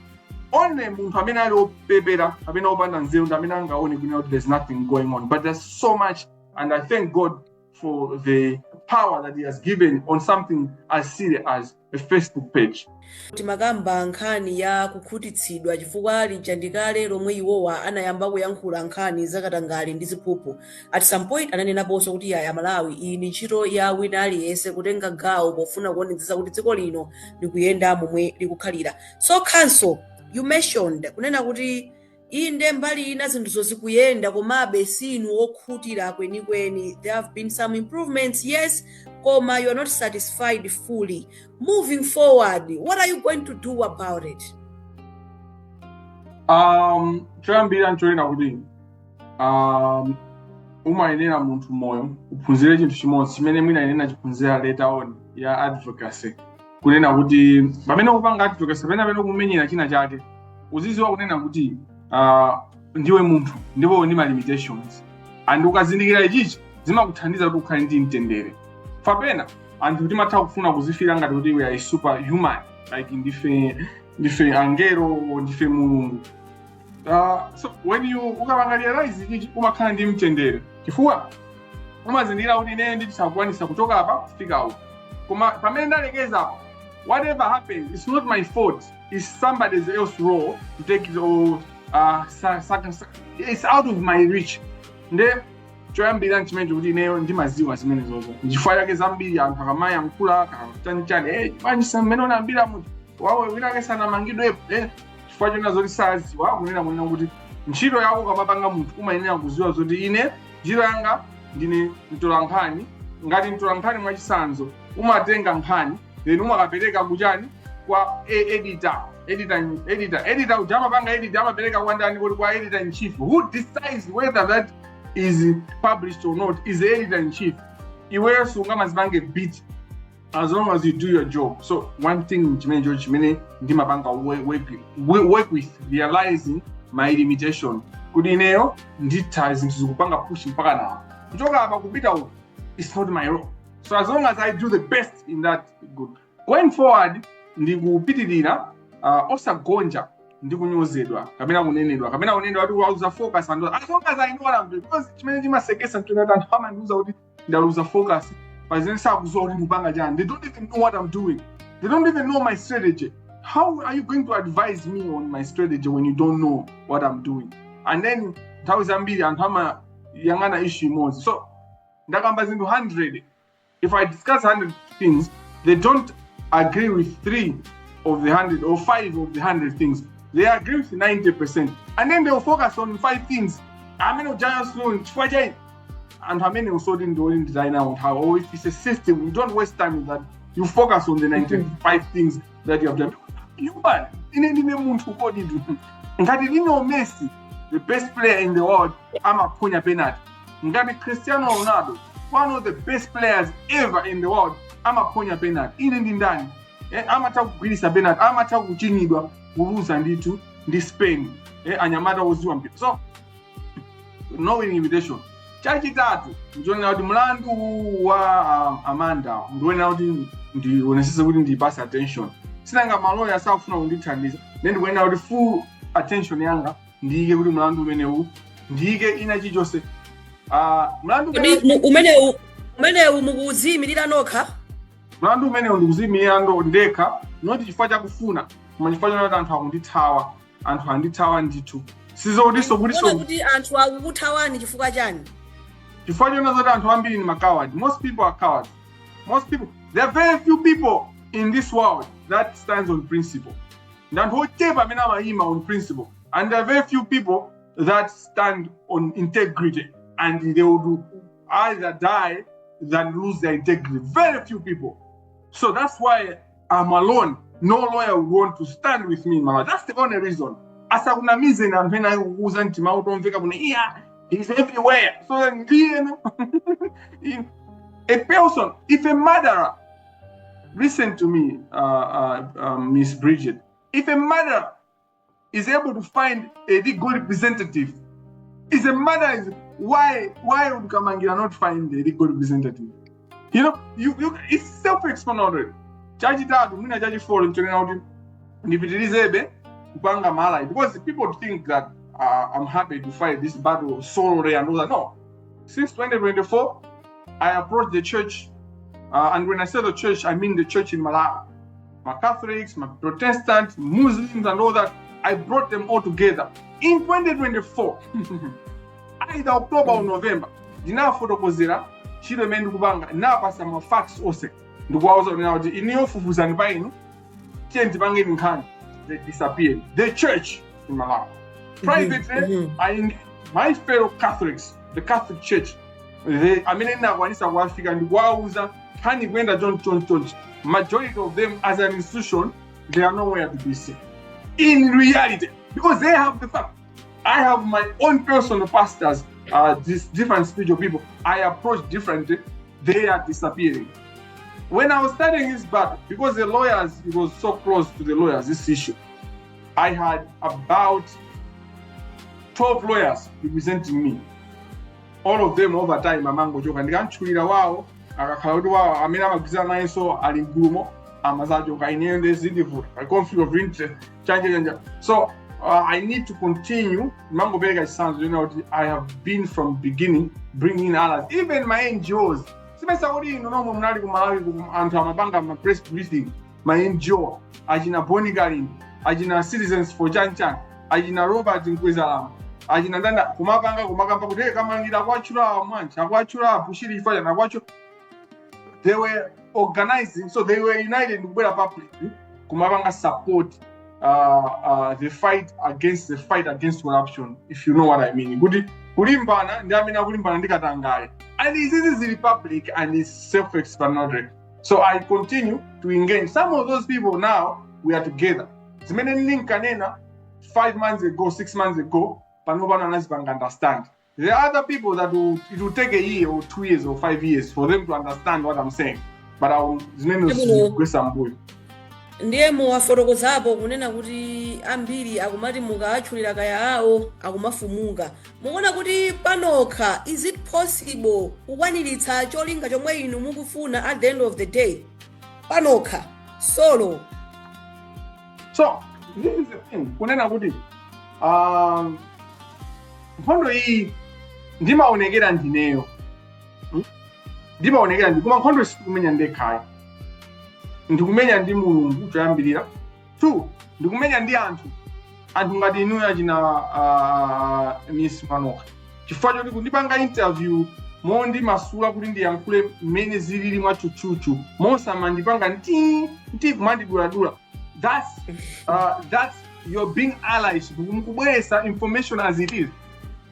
only munthu amene ali opepera amene opanda nzeru amene angaone kuti there's nothing going on, but there's so much, and I thank God for the power that he has given on something as serious as a Facebook page. Timagamba nkhani ya kukhutitsidwa chifukwa lichandikale lomwe iwowa anayamba kuyankhula nkhani zakatangali ndi ziphuphu. At some point ananenaponso kuti ya Malawi iyi ni ntchito ya wina aliyense kutenga gawo pofuna kuonetsetsa kuti dziko lino likuyenda momwe likukhalira. So council, you mentioned kunena kuti inde mbali ina zinthu zozikuyenda komabe sinu okhutira kwenikweni. There have been some improvements, yes, koma you are not satisfied fully. Moving forward, what are you going to do about it? Choyambira nchoyena kuti umayenera munthu moyo uphunzire chinthu chimodzi chimene mwina yenena chiphunzira later on ya advocacy, kunena kuti pamene kupanga advocacy pamene kumenyera china chake uziziwa kunena kuti ndiwe munthu ndipo ndi ma limitations, and ukazindikira ichichi zimakuthandiza kuti ukhale ndi mtendere. Fapena anthu timatha kufuna kuzifira ngati kuti we are superhuman, like ndife angelo ndife mulungu. So when you ukapanga realize ichichi umakhala ndi mtendere chifukwa umazindikira kuti ine ndisakwanisa kuchoka apa kufika uko. Koma pamene ndalekeza apa, whatever happens, it's not my fault. is somebody else's role to take it all. It's out of my reach. Nde choyambira nchimene kuti ineyo ndimaziwa zimene zozo nchifukwa chake zambiri anthu akamayankhula chani manyisa mmene unambira munthu wawe winake sanamangidwepo chifukwa chona zoti saziwa kunena kunena kuti ntchito yako kamapanga munthu umayenera kuziwa zoti ine ntchito yanga ndine mtolankhani ngati mtolankhani mwachisanzo umatenga nkhani then umakapereka kuchani kwa editor uja amapanga editor amapereka kwa ndani kuti kwa editor in chief who decides whether that is published or not is the editor in chief. Iwe sungamazipange beat as long as you do your job. So one thing chimene ndimapanga work with realizing my limitation. Kuti ineyo nditha zinthu zikupanga push mpaka nawo. Kuchoka apa kupita uko it's not my role. So as long as I do the best in that, good. Going forward ndikupitirira osagonja ndikunyozedwa kapena kunenedwa kuti wauza focus and as long as I know what I'm doing, because chimene chimasekesa mtunatani anthu amandiuza kuti ndaluza focus pazine sakuzowa kuti ndipanga chani. They don't even know what I'm doing. They don't even know my strategy. How are you going to advise me on my strategy when you don't know what I'm doing? And then nthawi zambiri anthu amayang'ana issue imodzi. So ndakamba zinthu 100. If I discuss 100 things, they don't agree with 3 of the 100 or 5 of the 100 things. They agree with 90%. And then they'll focus on 5 things. I mean, giants and how many also didn't design out how, or if it's a system, you don't waste time with that. You focus on the 95 things that you have done. Human, in any moment who got it. And that you know Messi, the best player in the world, I'm a Punya Penat. And that Cristiano Ronaldo, one of the best players ever in the world, I'm a Punya Penat. In Dani. I'm a talk with Benat, I'm a talk with Jinidwa, Urus and D2, this Spain, and Yamada was doing. So, no invitation. Chachi tatu, join out the Mlandu wa Amanda, going out in the necessary the pass attention. Sinanga Maloya South now in the then when out the full attention younger, Ndige with Mlandu Meneu, Ndige Inaji Joseph. Mlandu Umene umuguzi milira noka. Mlandu umene unduzimi yando ndeka noti chifukwa chakufuna koma chifukwa choti anthu akundithawa anthu andithawa ndithu sizodiso kuti anthu akukuthawani chifukwa chani chifukwa chona zoti anthu ambiri ni makaward. Most people are cowards. There are very few people in this world that stands on principle. Anthu ochepa amene amayima on principle, and there are very few people that stand on integrity, and they will either die than lose their integrity. Very few people. So that's why I'm alone. No lawyer would want to stand with me in my life. That's the only reason. As I would and when I wasn't he's everywhere. So then, a person, if a murderer, listen to me, Miss Bridget, if a murderer is able to find a good representative, is a murderer, why would Kamangila not find a good representative? You know, you it's self-explanatory. Judge that, Muna Judge for and turning out if it is able, Banga Malay, because people think that I'm happy to fight this battle solely and all that. No. Since 2024, I approached the church, and when I say the church, I mean the church in Malawi. My Catholics, my Protestants, Muslims, and all that. I brought them all together in 2024. Either October or November. Dina fotokozera chile mendu kubanga na pasa ma facts ose ndikwazo now iniyo fufuzani painu chenti bange nkhani they disappeared. The church in Malawi. Privately, my fellow Catholics, the Catholic Church, they amenena kwanisa kwa Africa ndikwauza kani kwenda John. Majority of them as an institution, they are nowhere to be seen. In reality, because they have the fact. I have my own personal pastors, these different spiritual people. I approach differently. They are disappearing. When I was studying this battle, because the lawyers, it was so close to the lawyers, this issue, I had about 12 lawyers representing me. All of them over time, Mamango Joka. Ndikanchulira wao, akakhaludi wao, amene amagwirizana naye so ali mgulumo, amazajoka inende zindivu, a conflict of interest, chanja. So, I need to continue. Mango Bega sounds, you know, I have been from beginning bringing others, even my NGOs. My NGO, Ajina Bonigarin, ajina Citizens for Chanchan, ajina Robert Nkwezalama, ajina ndanda kumapanga kuti Kamangira kwachula mwancha kwachula pushiri ifanya na kwacho. They were organizing, so they were united kubwera public kumapanga support the fight against corruption, if you know what I mean. Kuti kulimbana ndi amene akulimbana ndikatangale, and this is the republic and it's self-explanatory. So I continue to engage some of those people. Now we are together. Zimene linkanena 5 months ago, 6 months ago, panobana nasibanga understand. There are other people that it will take a year or 2 years or 5 years for them to understand what I'm saying. But ndiye muwafotokozapo kunena kuti ambiri akumati mukaachulira kaya awo akumafumuka. Mukuona kuti panokha, is it possible kukwaniritsa cholinga chomwe inu mukufuna at the end of the day? Panokha solo. So this is the thing. Kunena kuti nkhondo iyi ndimaonekera ndineyo. Ndimaonekera ndi kuma nkhondo sikumenya ndekhayo. Ndikumenya ndi Mulungu choyambirira. 2, ndikumenya ndi anthu ngati inu achina Miss Manoka. Chifukwa choti kundipanga interview mondi masula kuti ndiyankhule mmene zilili mwa chuchuchu mosamandipanga nti kumandidula. That's you're being allies mukubweresa information as it is.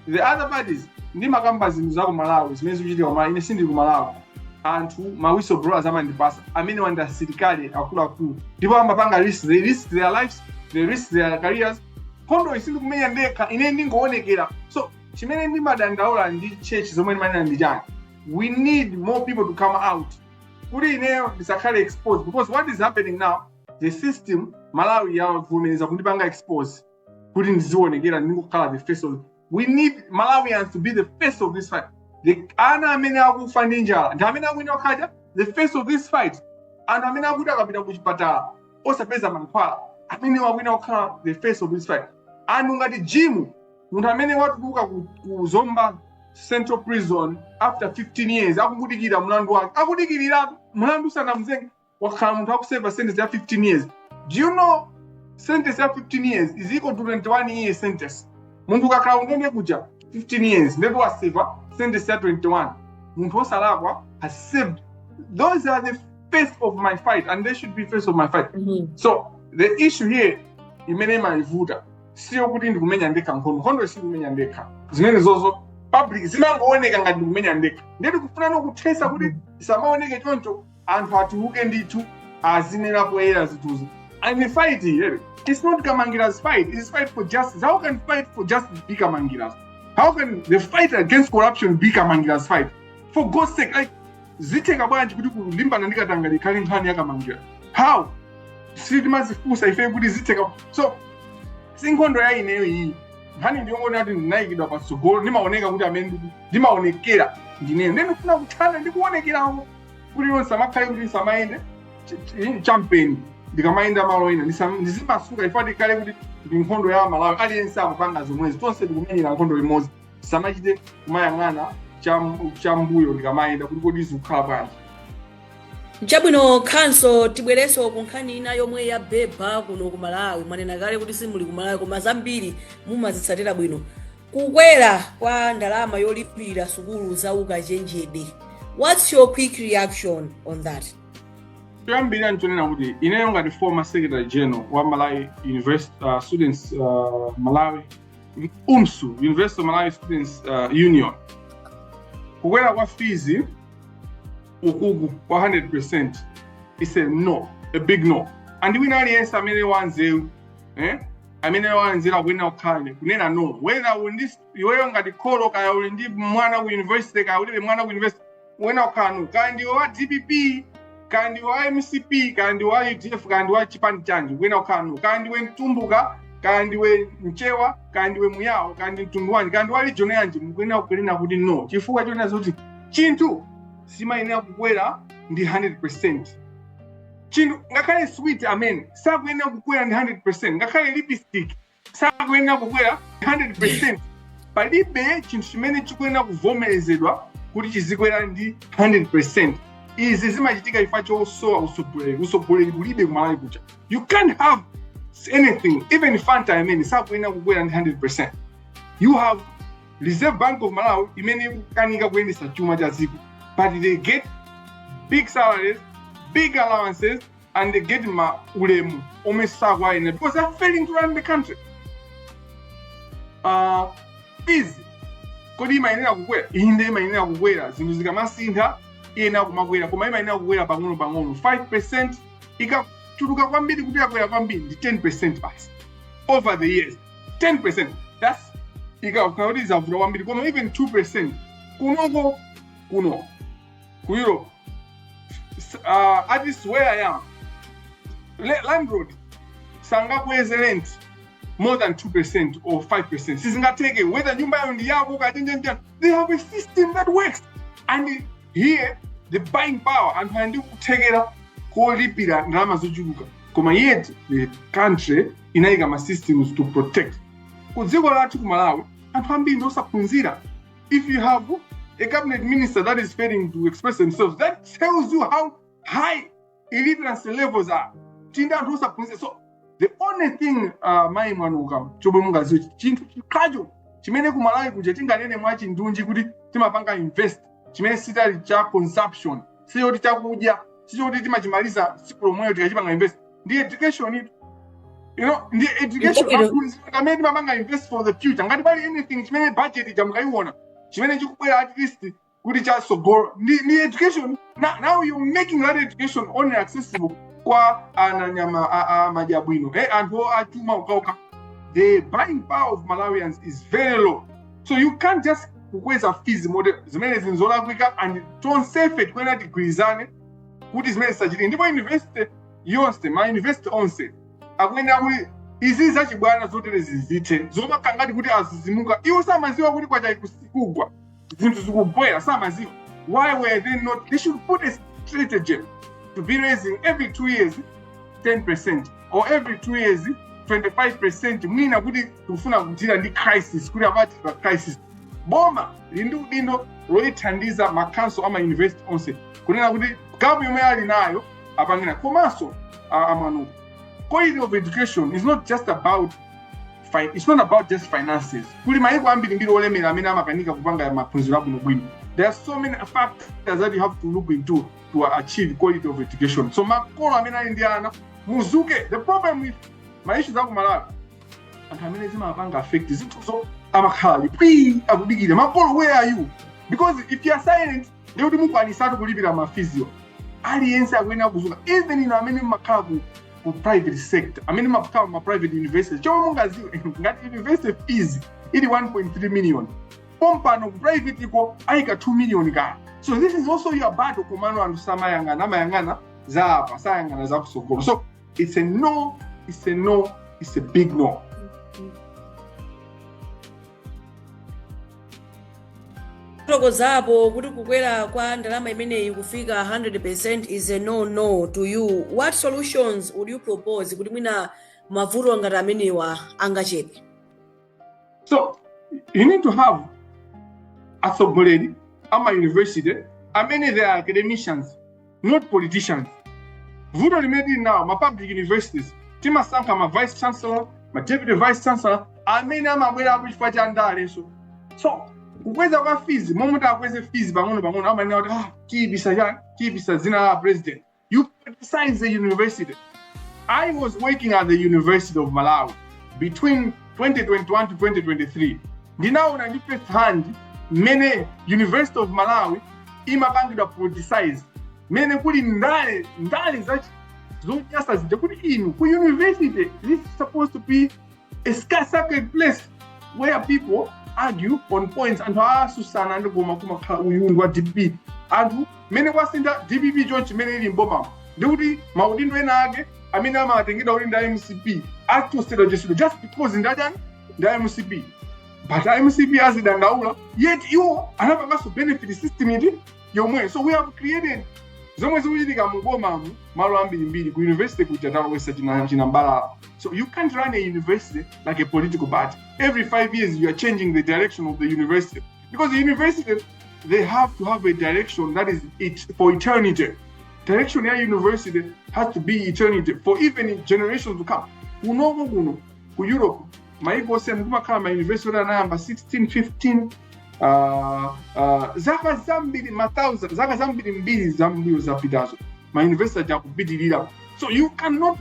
The other parties ndi makamba zinthu za ku Malawi zimene zikuchitika koma ine sindili ku Malawi. Anthu ma whistleblowers amandipasa amene wanda silikali akuluakulu ndipo amapanga they risk their lives, they risk their careers. Nkhondo isindi kumenya ndekha, ine ndingoonekera. So chimene ndimadandaula ndi church zomwe ndimanena ndi chani, we need more people to come out kuti ineyo ndisakhale exposed, because what is happening now, the system Malawi yavumeleza kundipanga expose kuti ndizionekera ndingokhala the face of it. We need Malawians to be the face of this fight. The ana amene akufa ndi njala ndi amene akwina okhaja the face of this fight. Anthu amene akuti akapita ku chipatala osapeza mankhwala amene wakwina okhala the face of this fight. Anthu ngati Jim, munthu amene watuluka ku Zomba Central Prison after 15 years akudikirira mlandu wake, akudikirira mlandu sanamzenga, wakhala munthu akuseva sentence ya 15 years. Do you know sentence ya 15 years is equal to 21 years sentence? Munthu kakhala ungene kuja 15 years ndipo waseva sentence ya 21. Munthu osalakwa has saved. Those are the face of my fight, and they should be face of my fight. So the issue here imene maivuta siyo kuti ndikumenya ndekha nkhondo sikumenya ndekha. Zimene zozo public zimangooneka ngati ndikumenya ndekha. Ndeti kufuna nokuthesa kuti samaoneke choncho anthu atuluke ndithu azinena poyera zituzo. And the fight here, it's not Kamangira's fight, it's fight for justice. How can fight for justice be Kamangira's? How can the fight against corruption be Kamangira's fight? For God's sake, like, ziteka bwanji kuti kulimbana ndikatanga likhali nkhani ya Kamangira. How? Sitimazifusa ife kuti ziteka. So, sinkhondo ya ineyo iyi. Nkhani ndiyongona ati ndinayikidwa patsogolo, ndimaoneka kuti amene ndimaonekera ndineyo. Ndikufuna kuthana ndikuonekerawo kuti yonse amakhale kuti samaende champagne. Ndikamaenda malo ina ndizimasuka ifati kale kuti nkhondo ya Malawi aliyense akupanga zomwezi tonse ndikumenyera nkhondo limodzi samachite kumayang'ana chambuyo ndikamaenda kuti kodi zikukhala bwanji. Chabwino khanso tibwereso ku nkhani ina yomwe yabeba kuno ku Malawi. Mwanena kale kuti simuli ku Malawi koma zambiri mumazitsatira bwino. Kukwera kwa ndalama yolipira sukulu za ukachenjede. What's your quick reaction on that? Choyambirira nchonena kuti ineyo ngati former secretary general wa Malawi University Students Malawi UMSU, University of Malawi Students Union, kukwera kwa fees ukugu kwa 100% is a no, a big no. And wina aliyense amene wanzeru amene wanzira kwina ukhale kunena no, whether undis iweyo ngati kholo kaya uli ndi mwana ku university kaya ulibe mwana ku university wena ukhanu kandi wa DPP kandi wa MCP kandi wa UDF kandi wa chipani chanji wena ukhanu kandi we Mtumbuka kandi we Mchewa kandi we Muyawo kandi Mtungwani kandi wa region yanji mwena ukwelena kuti no, chifukwa chona zoti chinthu simayenera kukwera ndi 100%. Chinthu ngakhale sweet amen sakuyenera kukwera ndi 100%, ngakhale lipstick sakuyenera kukwera 100%. Palibe chinthu chimene chikuyenera kuvomerezedwa kuti chizikwera ndi 100%. Izi zimachitika ifa chosowa usogoleri kulibe kumalawi kucha. You can't have anything, even Fanta, I mean, sakuina kukwera 100%. You have Reserve Bank of Malawi, imene kanika kuendesa chuma cha dziko, but they get big salaries, big allowances, and they get ulemu omesakwa ine because they're failing to run the country. Fees, kodi imayenera kukwera, inde imayenera kukwera, zinthu zikamasintha iyena kumakwera, koma imayenera kukwera pang'ono 5%, ikachuluka kwambiri kuti yakwera kwambiri ndi 10% basi over the years. 10%, that's ikakuti zavuta kwambiri, koma even 2% kuno ku Europe, at least where I am, landlord sangakweze rent more than 2% or 5%. Sizingateke whether nyumba yayo ndi yako kajenjenja. They have a system that works, and here the buying power and handi kutekera kolipira ndalama zochuluka, koma yet the country inayika ma systems to protect. Kudziko lathu ku Malawi anthu ambiri ndosaphunzira. If you have a cabinet minister that is failing to express themselves, that tells you how high illiteracy levels are. Tinda anthu osaphunzira. So the only thing mai mwanuka chomwe mungaziwe chinthu chikhacho chimene ku Malawi kuja tinganene mwachi ndunji kuti timapanga invest, chimene sitali cha consumption, siyoti chakudya, siyoti timachimaliza tsiku lomweyo tikachipanga invest, ndi education itu. You know, the education kamene timapanga invest for the future. Ngati pali anything chimene budget chamukaiona chimene chikubwera at least kuti chasogolo ndi education. Now you're making that education only accessible kwa ananyama majabwino anthu achuma ukauka. The buying power of Malawians is very low, so you can't just kukweza fees model zimene zinzolakwika and don't save it kwena tigwirizane kuti zimene zisachitike. Ndipo university yonse ma university onse akwenda kuti izi zachibwana zotere zizithe zomakangati kuti azizimuka. Iwo samaziwa kuti kwacha kusikugwa zinthu zikubwera, samaziwa. Why were they not? They should put a strategy to be raising every 2 years 10% or every 2 years 25%. Mwina kuti kufuna kutira ndi crisis, kuti apati pa crisis. Boma lindo loithandiza makanso ama university onse kunena kuti gapu yomwe ali nayo apangina. Komanso amanuka, quality of education is not just about it's not about just finances. Kuli maiko ambiri mbiri olemera amene amakanika kupanga maphunziro abwino bwino. There are so many factors that you have to look into to achieve quality of education. So makolo amene ali ndi ana muzuke. The problem with my issues aku Malawi, anthu amene zimapanga affect zinthu zo amakhala akudikira. Makolo, where are you? Because if you are silent, they would mukwanisatu kulipira mafizio. Aliyense akwena kuzuka. Even ino amene makhala ku private sector, amene makhala ma private university, chomwe mungaziwe ngati university fees ili 1.3 million. Pompano private iko aika 2 million ka. So this is also your battle kumano anthu samayangana zapa sayangana zakusogolo. So it's a no, it's a big no. Zapo kuti kukwera kwa ndalama imeneyi kufika 100% is a no to you. What solutions would you propose kuti mwina mavuto ngati amenewa angachepe? So you need to have atsogoleri ama university amene they are academicians, not politicians. Vuto limedi now ma public universities timasankha ma vice chancellor, ma deputy vice chancellor amene amabwera akuchifukwa cha ndale. So kukweza kwa fees, momwe takweze fees pang'ono amanena kuti kibisa zina la president. You criticize the university. I was working at the University of Malawi between 2021 to 2023. Ndinaona ndi first hand mene University of Malawi imapangidwa politicize, mene kuli ndale zochasa zija kuti inu ku university this is supposed to be a sacred place where people argue on points and asusana and kuma uyundu wa DPP and mene kwasinda DPP chonchi mene ili mboma ndikuti maudindo ena ake amene amatengedwa kuti nda MCP atosera just because nda MCP, but MCP azidandaula yet iwo anapangaso benefit system iti yomwe. So we have created zomwe zikuchitika muboma malo ambiri ku university kuja talowesa chinambala. So you can't run a university like a political party. Every 5 years you are changing the direction of the university, because the university, they have to have a direction that is for eternity. Direction ya university has to be eternity for even generations to come. kunoko kuno ku Europe maiko ose mukumakhala ma university anayamba 16 15 zaka zambiri ma1000 zaka zambiri mbiri zambuyo zapitazo ma university akupitirira. So you cannot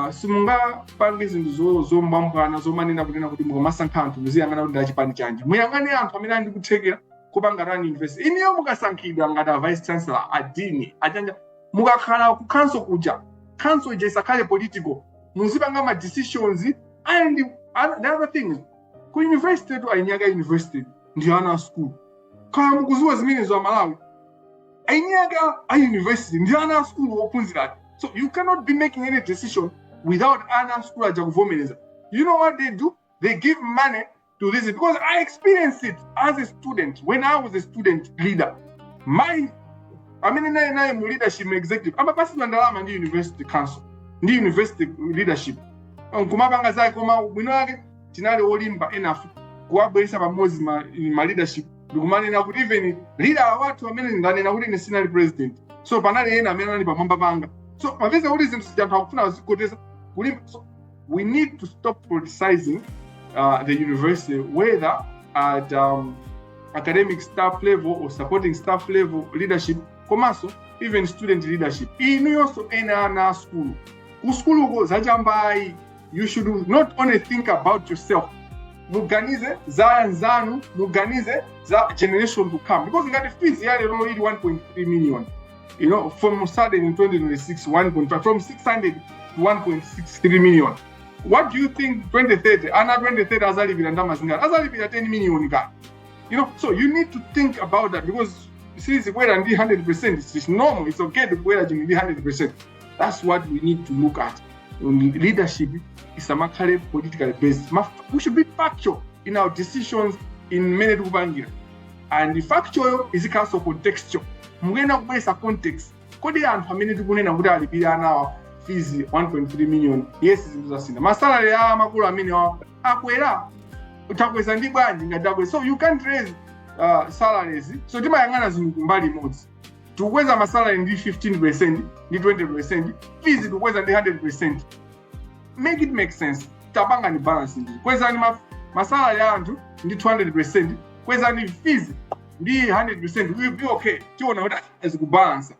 simunga pange zinthu zombambwana zomanena kunena kuti mukumasankha anthu muziyang'ana kuti ndachipani chanji, muyang'ane anthu amene andi kuthekera kupanga rani university. Iniyo mukasankhidwa ngati vice chancellor adini achanja mukakhala ku council kuja, council ija isakhale political, muzipanga ma decisions. And the other thing is ku university to ainyaga university ndi ana school kama mukuziwa zimene za Malawi ainyaga a university ndi ana school ophunzira. So you cannot be making any decision without ana school aja kuvomereza. You know what they do? They give money to this because I experienced it as a student when I was a student leader. I mean mu leadership executive amapasitwa ndalama ndi university council ndi university leadership kumapanga zake koma bwino wake tinali olimba enough kuwabweresa pamodzi ma leadership ndikumanena kuti even leader wa watu amene ndanena kuti sinali president, so panali ena amene anali pamwamba panga. So maveze kuti zinthu zijanthu akufuna zikoteza kulimba. So we need to stop politicizing the university, whether at academic staff level or supporting staff level leadership, komanso even student leadership. Inuyonso ena na school uschool uko zajambai. You should not only think about yourself, muganize za nzanu, muganize za generation to come, because ngati fees yale already 1.3 million, you know, from starting in 2026 1.5 from 600 to 1.63 million. What do you think 2030 ana 2030 azalibira ndama zingana azalibira 10 million ka, you know? So you need to think about that, because since we're ndi 100% it's normal, it's okay to we're ndi 100%. That's what we need to look at. Leadership is a matter politically based. We should be factual in our decisions in many kubangira, and the factual is also contextual. Mugena kubesa context. Kodi anthu amene tikunena kuti alipira nawo fees 1.3 million. Yes, zinthu masala ya makulu amene akwera utakweza ndi bwanji ngadabwe. So you can't raise salaries. So timayang'ana zinthu mbali imodzi. Tukweza masala ndi 15% ndi 20%, fees tukweza ndi 100%. Make it make sense. Tabanga ni balance ndi kweza ni masala ya anthu ndi 200%, kweza ni fees ndi 100%. We will be okay. Tiona kuti azikubalance.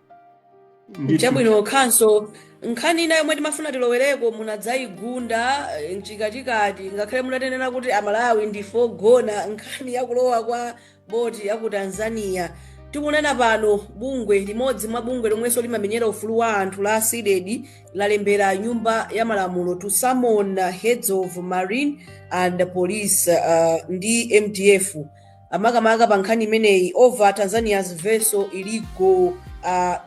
Chabwino council nkhani nayo mweti mafuna tilowereko munadzayigunda mchikatikati ngakhale munatenena kuti Amalawi ndi fogona nkhani yakulowa kwa boti ya ku Tanzania. Tikunena pano bungwe limodzi mwa bungwe lomwenso limamenyera ufulu wa anthu la CIDED lalembera nyumba ya malamulo to summon heads of marine and police ndi MDF amakamaka pa nkhani imeneyi over Tanzania's vessel illegal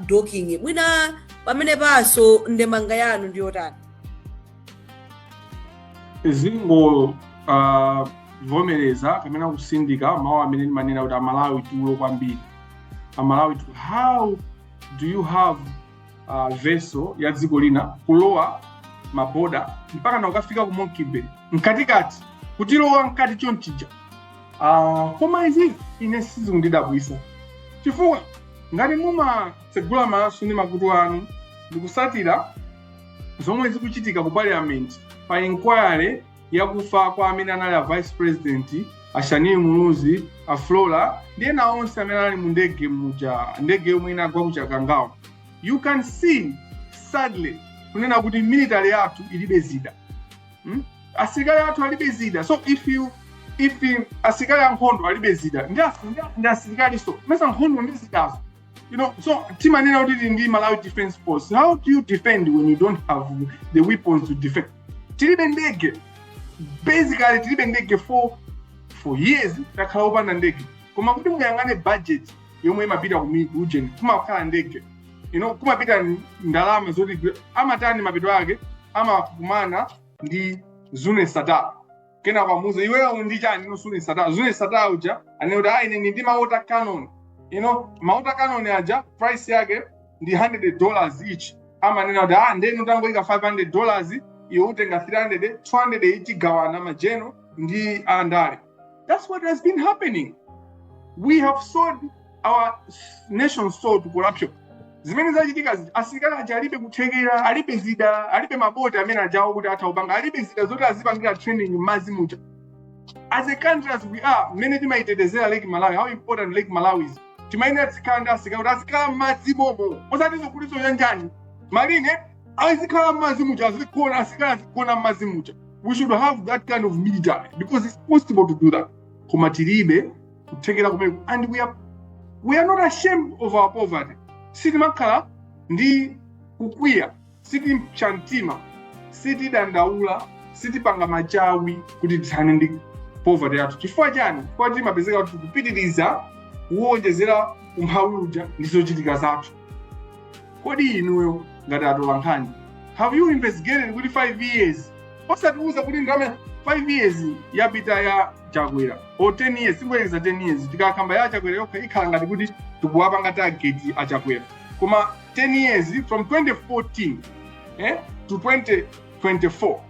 docking. Mwina pamene paso ndemanga yanu ndiyotani? Zingo vomereza kamena kusindika mawu amene manena kuti Amalawi tulo kwambiri. Amalawi to how do you have vessel ya dziko lina kulowa maboda mpaka na ukafika ku Monkey Bay mkatikati kutilowa mkati chonchija. Koma izi ine sizikundidabwisa chifukwa ngati mumatsegula maso ndi makutu anu ndikusatira zomwe zikuchitika ku parliament pa inquiry yakufa kwa amene anali a vice president Ashani Munuzi, a Flora, ndi ena onse amene ali mu ndege muja ndege yomwe inagwa kuchakangawa. You can see sadly kunena kuti military yathu ilibe zida. Asilikali athu alibe zida. So if asilikali ankhondo alibe zida, ndi asilikali so mesa nkhondo ndi zidazo, you know. So timanena kuti ndi Malawi Defense Force. How do you defend when you don't have the weapons to defend? Tilibe ndege. Basically tilibe ndege for years takhala opanda ndege. Koma kuti muyang'ane budget yomwe imapita ku ujeni kumakhala ndege, you know, kumapita ndalama zoti amatani mapito ake amakumana ndi Zune Sata. Kena kwa muzo iweyo ndi chani no Zune Sata. Zune Sata uja aneuda ine ndi mauta cannon, you know, mauta cannon aja price yake ndi $100 each. Ama nena da ndeno tangoika $500 iyo utenga 300 200 each gawana majeno ndi andari. That's what has been happening. We have sold our nation sold to corruption. zimene zachitika asilikali aja alibe kuthekera, alibe zida, alibe mabota amene ajawo kuti atha kupanga, alibe zida zoti azipangira training m'madzi muja. As a country as we are, mmene timaitetezera Lake Malawi, how important Lake Malawi is. Timayenera tsikhala ndi asilikali kuti azikhala m'madzi momo, osatizo kuliso yanjani marine azikhala m'madzi muja, azikona asilikali azikona m'madzi muja. We should have that kind of military because it's possible to do that. Koma tilibe kuthekera kumene, and we are not ashamed of our poverty. Sitimakhala ndi kukwiya, sitimchantima, sitidandaula, sitipanga machawi kuti tithane ndi poverty yathu. Chifukwa chani? Chifukwa timapezeka kuti kupitiriza kuwonjezera umphawi uja ndi zochitika zathu. Kodi inuyo ngati atolankhani, have you investigated kuti 5 years osatiuza kuti ndame 5 years yapita ya Chakwera or 10 years, singweleza 10 years tikakamba ya Chakwera yokha ikhala ngati kuti tikuwapanga target a Chakwera. Koma 10 years from 2014 to 2024,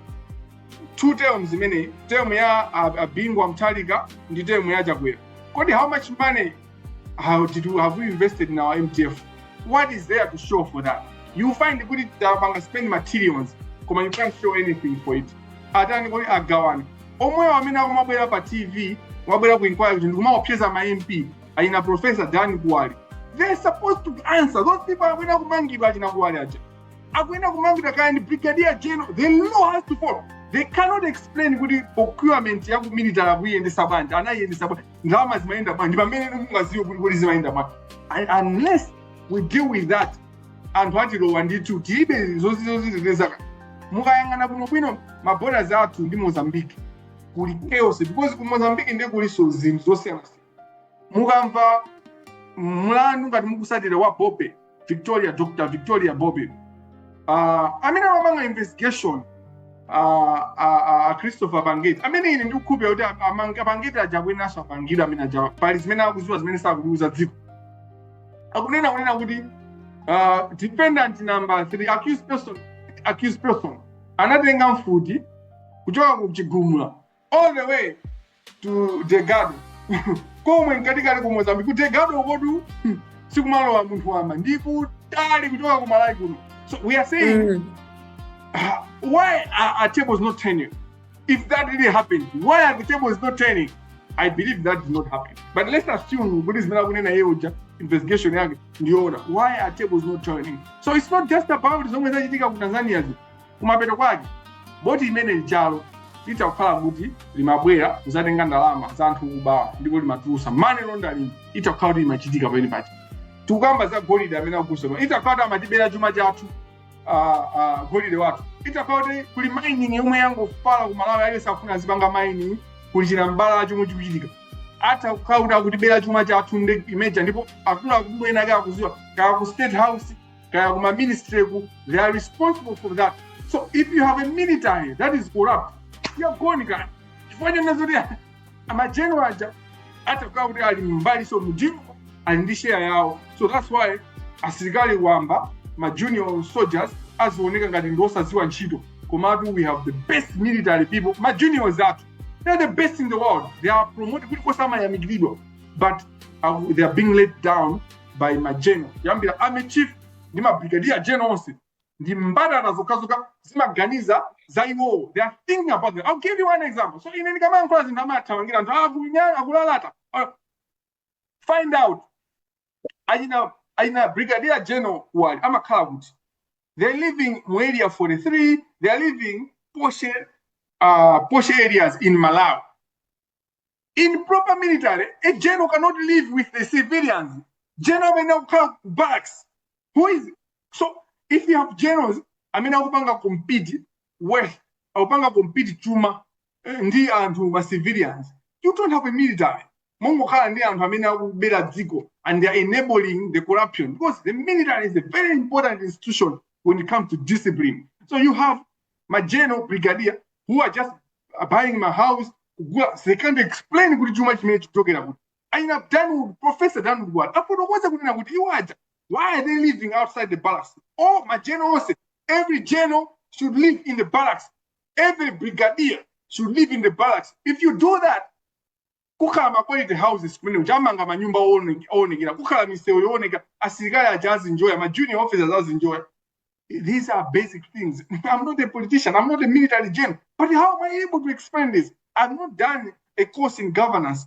2 terms imene, term ya Bingwa Mtalika ndi term ya Chakwera. Kodi how much money have we invested in our MTF? What is there to show for that? You find kuti tapanga spend materials, koma you can't show anything for it. Atani kodi agawana omwe amene akumabwera pa TV, wabwera ku inquiry kuti ndikumawapyeza ma MP ayina Professor Dan Kuwali. They're supposed to answer. Those people are going to kumangidwa achina Kuwali aja. Akuenda kumangidwa kind brigadier general. The law has to follow. They cannot explain kuti procurement ya ku military akuyendesa banja, anayendesa banja, ndalama zimayenda banja, pamene mungaziyo kuti zimayenda banja. Unless we deal with that, anthu atilowa ndithu tilibe zozitetezaka. Mukayang'ana kuno bwino maborders athu ndi Mozambique kuli chaos, because ku Mozambique ndiye kuliso zinthu zosiyana. Mukamva mlandu ngati mukusatira wa Bobe Victoria, Dr. Victoria Bobe, amene amanga investigation Christopher Bangeti, amene ine ndikukhupira kuti Bangeti ajabwenaso apangira amene aja pali zimene akuziwa zimene sakuluza dziko. Akunena kuti defendant number 3 accused person anatenga mfuti kuchoka ku Chigumula all the way to Degado. Komwe nkatikati ku Mozambique ku Degado kodu sikumalowa munthu wamba ndikutali kuchoka ku Malawi kuno. So we are saying why are tables not turning? If that really happened, why are the tables not turning? I believe that did not happen. But let's assume what is the investigation. Why are tables not turning? So it's not just about zomwe zachitika ku Tanzania zi. Kumapeto kwake boti imene lichalo litakhala kuti limabwera kuzatenga ndalama za anthu kuba ndipo limatulusa money laundering, itakhala kuti imachitika pene pachi. Tukamba za golide amene akusema itakhala kuti amatibera chuma chathu golide wathu, itakhala kuti kuli mining yomwe yangofala ku Malawi aliyense afuna azipanga mining kulichira mbala chomwe chikuchitika. Ata kukhala kuti akutibera chuma chathu ndi imeja, ndipo akulu ena ake akuziwa kaya ku State House kaya ku ministry ku, they are responsible for that. So if you have a military that is corrupt, you are going to kifanya nazuri ama general aja ata kukhala kuti ali mbali so mujimo and share yao. So that's why asilikali wamba ma junior soldiers azioneka ngati ndosaziwa ntchito, komatu we have the best military people. Ma juniors atu, they're the best in the world. They are promoted kuliko sama ya migrido, but they are being let down by my general. Yambira army chief ndi ma brigadier generals ndi mbadala zokazoka zimaganiza za iwo. They are thinking about them. I'll give you one example. So in any Kamangila zindamathawangira anthu akulalata. Find out aina brigadier general wali amakhala kuti they're living in area 43, they're living posh areas in Malawi. In proper military, a general cannot live with the civilians. General may now come barracks. Who is it? So if you have generals, I mean, I'll compete with, I'll compete chuma ndi antu civilians. You don't have a military. And they are enabling the corruption, because the military is a very important institution when it comes to discipline. So you have my general brigadier who are just buying my house. They can't explain too much to talking about. I have done Professor Dan what? Why are they living outside the barracks? Oh, my general said every general should live in the barracks. Every brigadier should live in the barracks. If you do that, kukhala ma quality houses kumene uchamanga manyumba oonekera kukhala misewu yooneka asilikali aja azinjoya ma junior officers azinjoya. These are basic things. I'm not a politician, I'm not a military general, but how am I able to explain this? I've not done a course in governance.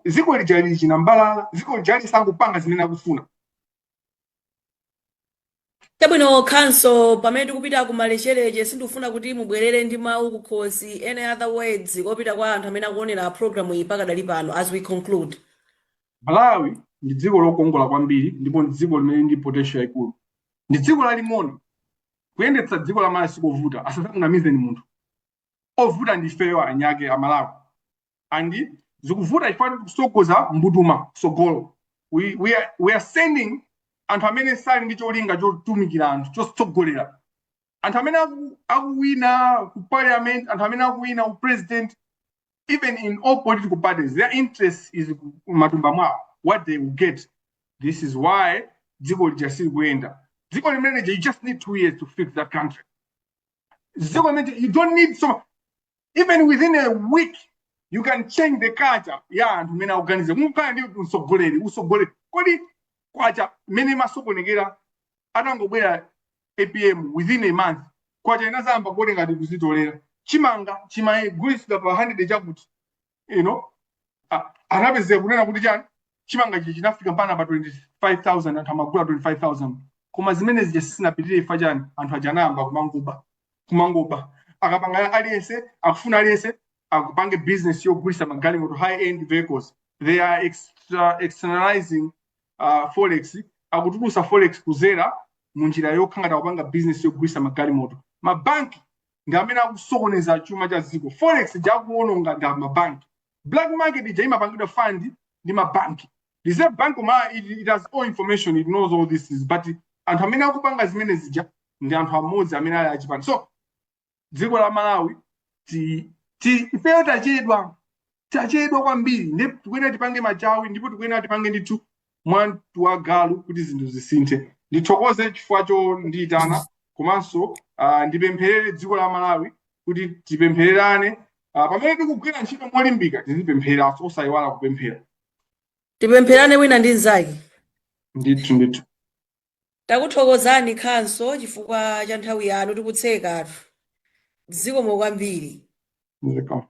Ziko lijali jinambalala, ziko lijali sangu panga zimena kufuna. Chabwino council pamene kupita ku malechereche sindufuna kuti mubwerere ndi mawu kukhosi. Any other words kopita kwa anthu amene akuonera program iyi pakadali pano as we conclude? Malawi ndi dziko lokongola kwambiri ndipo ndi dziko limene ndi potential ikulu. Ndi dziko laling'ono. Kuyendetsa dziko la Malawi sikovuta asakunamize ni munthu. Ovuta ndi ifeyo anyake amalawi. Andi zikuvuta chifukwa kusogoza mbuduma sogolo. We are sending anthu amene sali ndi cholinga chotumikira anthu chosogolera. Anthu amene akuwina ku parliament, anthu amene akuwina ku president, even in all political parties, their interest is matumba mwawo, what they will get. This is why dziko lijasiri kuyenda. Dziko limene you just need 2 years to fix that country. Dziko limene you don't need so even within a week you can change the culture. Yeah, anthu amene akuganiza mukhala ndi usogolere. Kodi kwacha mene masokonekera atangobwera APM within a month kwacha inazamba kuti ngati kuzitolera chimanga chimayigulitsidwa pa 100 chakuti anapezeka kunena kuti chani chimanga chichi chinafika mpana pa 25,000 anthu amagula 25,000 koma zimene zija sizinapitire ifa chani anthu ajanamba kumangoba akapanga aliyense akufuna aliyense akupange business yogulitsa magalimoto high end vehicles. They are externalizing forex akutulusa forex kuzera munjira yokhangata kupanga business yogulitsa magalimoto. Mabanki ndi amene akusokoneza chuma cha dziko. Forex jakuononga ndi mabanki. Black market ija imapangidwa fund ndi mabanki. Reserve Bank it has all information, it knows all this is, but anthu amene akupanga zimene zija ndi anthu amodzi amene ali achipani. So dziko la Malawi ifeyo tachedwa kwambiri ndipo tikuyenera tipange machawi ndipo tikuyenera tipange ndithu mwantu wa galu kuti zinthu zisinthe. Ndithokoze chifukwa ndiyitana komanso ndipempherere dziko la Malawi kuti tipemphererane pamene tikugwira ntchito molimbika tizipempherera osayiwala kupemphera. Tipempherane wina ndi nzake. Ndithu. Takuthokozani council chifukwa cha nthawi yanu tikutseka dziko kwambiri. Welcome.